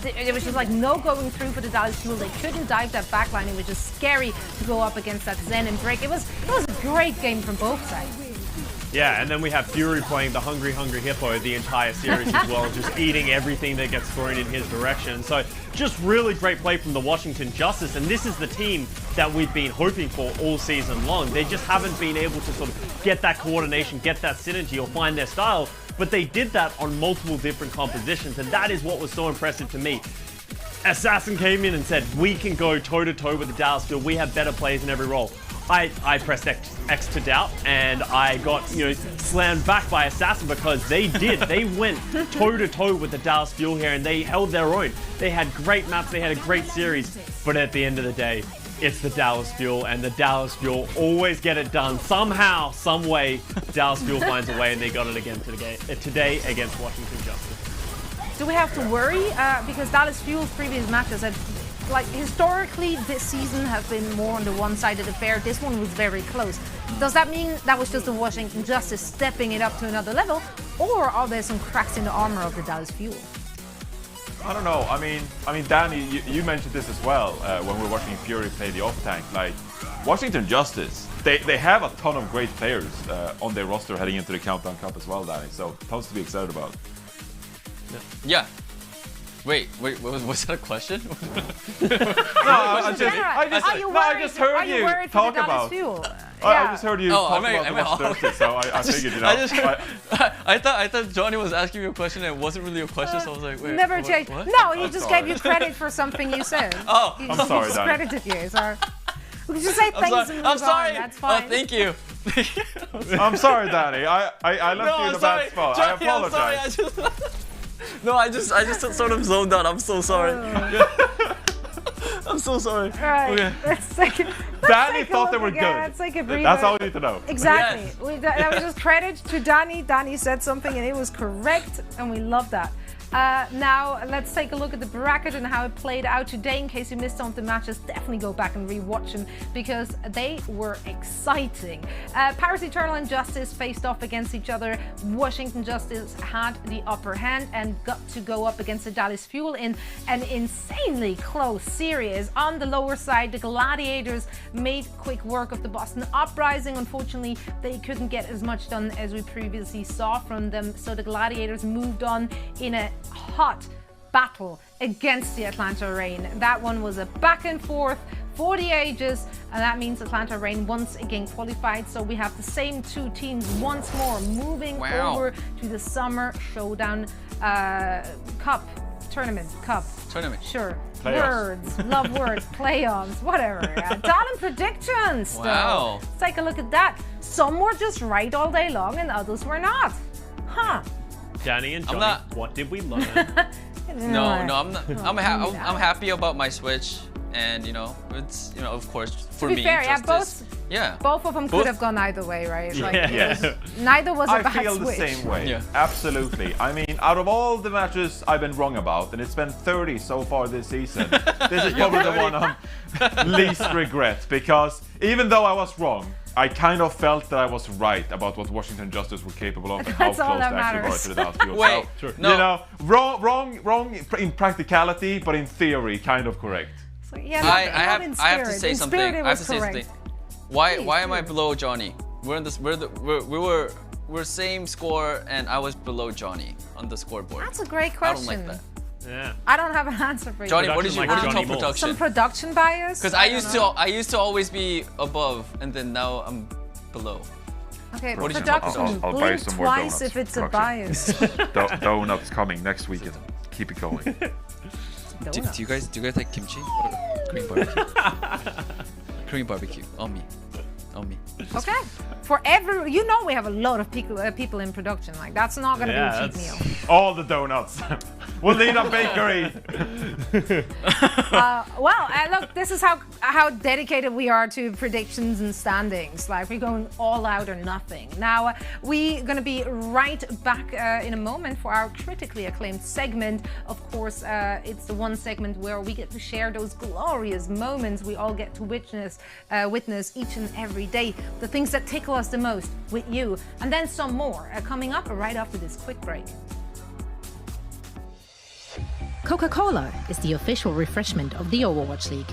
it was just like no going through for the Dallas Fuel. They couldn't dive that backline. It was just scary to go up against that Zen and Drake. It was a great game from both sides. Yeah, and then we have Fury playing the Hungry Hippo the entire series as well, just eating everything that gets thrown in his direction. So just really great play from the Washington Justice, and this is the team that we've been hoping for all season long. They just haven't been able to sort of get that coordination, get that synergy, or find their style, but they did that on multiple different compositions, and that is what was so impressive to me. Assassin came in and said, we can go toe-to-toe with the Dallas Fuel. We have better players in every role. I pressed X to doubt, and I got slammed back by Assassin because they did. They went toe-to-toe with the Dallas Fuel here, and they held their own. They had great maps, they had a great series, but at the end of the day, it's the Dallas Fuel, and the Dallas Fuel always get it done. Somehow, some way, Dallas Fuel finds a way, and they got it again today against Washington Justice. Do we have to worry? Because Dallas Fuel's previous matches had, historically, this season has been more on the one-sided affair. This one was very close. Does that mean that was just the Washington Justice stepping it up to another level, or are there some cracks in the armor of the Dallas Fuel? I don't know. I mean, Danny, you mentioned this as well when we were watching Fury play the off-tank. Like, Washington Justice, they have a ton of great players on their roster heading into the Countdown Cup as well, Danny. So, tons to be excited about. Yeah. Wait, was that a question? I just heard you talk about. I just heard you talk about Thursday, so I figured, I thought Johnny was asking me a question and it wasn't really a question, so I was like, wait. Never changed. What? No, he just gave you credit for something you said. I'm sorry, He Danny. credited you. So we can just say thanks and move I'm sorry. on. That's fine. Oh, thank you. I'm sorry, Danny. I left you in a bad spot. Johnny, I apologize. I'm sorry. I just sort of zoned out. I'm so sorry. I'm so sorry. All right, okay. let's take it. Danny thought they were good. Let's take a breather. That's all you need to know. Exactly. Yes. That was just credit to Danny. Danny said something and it was correct, and we love that. Now, let's take a look at the bracket and how it played out today. In case you missed some of the matches, definitely go back and rewatch them because they were exciting. Paris Eternal and Justice faced off against each other. Washington Justice had the upper hand and got to go up against the Dallas Fuel in an insanely close series. On the lower side, the Gladiators made quick work of the Boston Uprising. Unfortunately, they couldn't get as much done as we previously saw from them, so the Gladiators moved on in a hot battle against the Atlanta Reign. That one was a back and forth for the ages, and that means Atlanta Reign once again qualified. So we have the same two teams once more moving over to the Summer Showdown Tournament. Sure. Playoffs. Words, love words, playoffs, whatever. Talent predictions. Wow. Let's take a look at that. Some were just right all day long, and others were not. Huh. Danny and Johnny, what did we learn? No, I'm not. I'm happy about my Switch, and it's of course for me. To be fair, both of them could have gone either way, right? Neither was a bad Switch. I feel the same way. Yeah. Absolutely. I mean, out of all the matches I've been wrong about, and it's been 30 so far this season, this is probably the one I'm least regret, because even though I was wrong, I kind of felt that I was right about what Washington Justice were capable of and how close they actually were to the outfield. Wait, so, no. Wrong in practicality, but in theory, kind of correct. So, yeah, I have to say something. I have to say something. Why am I below Johnny? We're same score, and I was below Johnny on the scoreboard. That's a great question. I don't like that. Yeah. I don't have an answer for you. Johnny, what did you tell production? Some production bias? Because I used to always be above, and then now I'm below. Okay, what production. I'll buy some more twice donuts. If it's a bias. Donuts coming next week. Keep it going. Do you guys like kimchi? Korean barbecue. Korean barbecue on me. Okay. For we have a lot of people in production. Like that's not gonna be a cheap meal. All the donuts. We'll need a bakery. Look, this is how dedicated we are to predictions and standings. Like we're going all out or nothing. Now we're gonna be right back in a moment for our critically acclaimed segment. Of course, it's the one segment where we get to share those glorious moments we all get to witness each and every day. The things that tickle us the most with you, and then some more coming up right after this quick break. Coca-Cola is the official refreshment of the Overwatch League.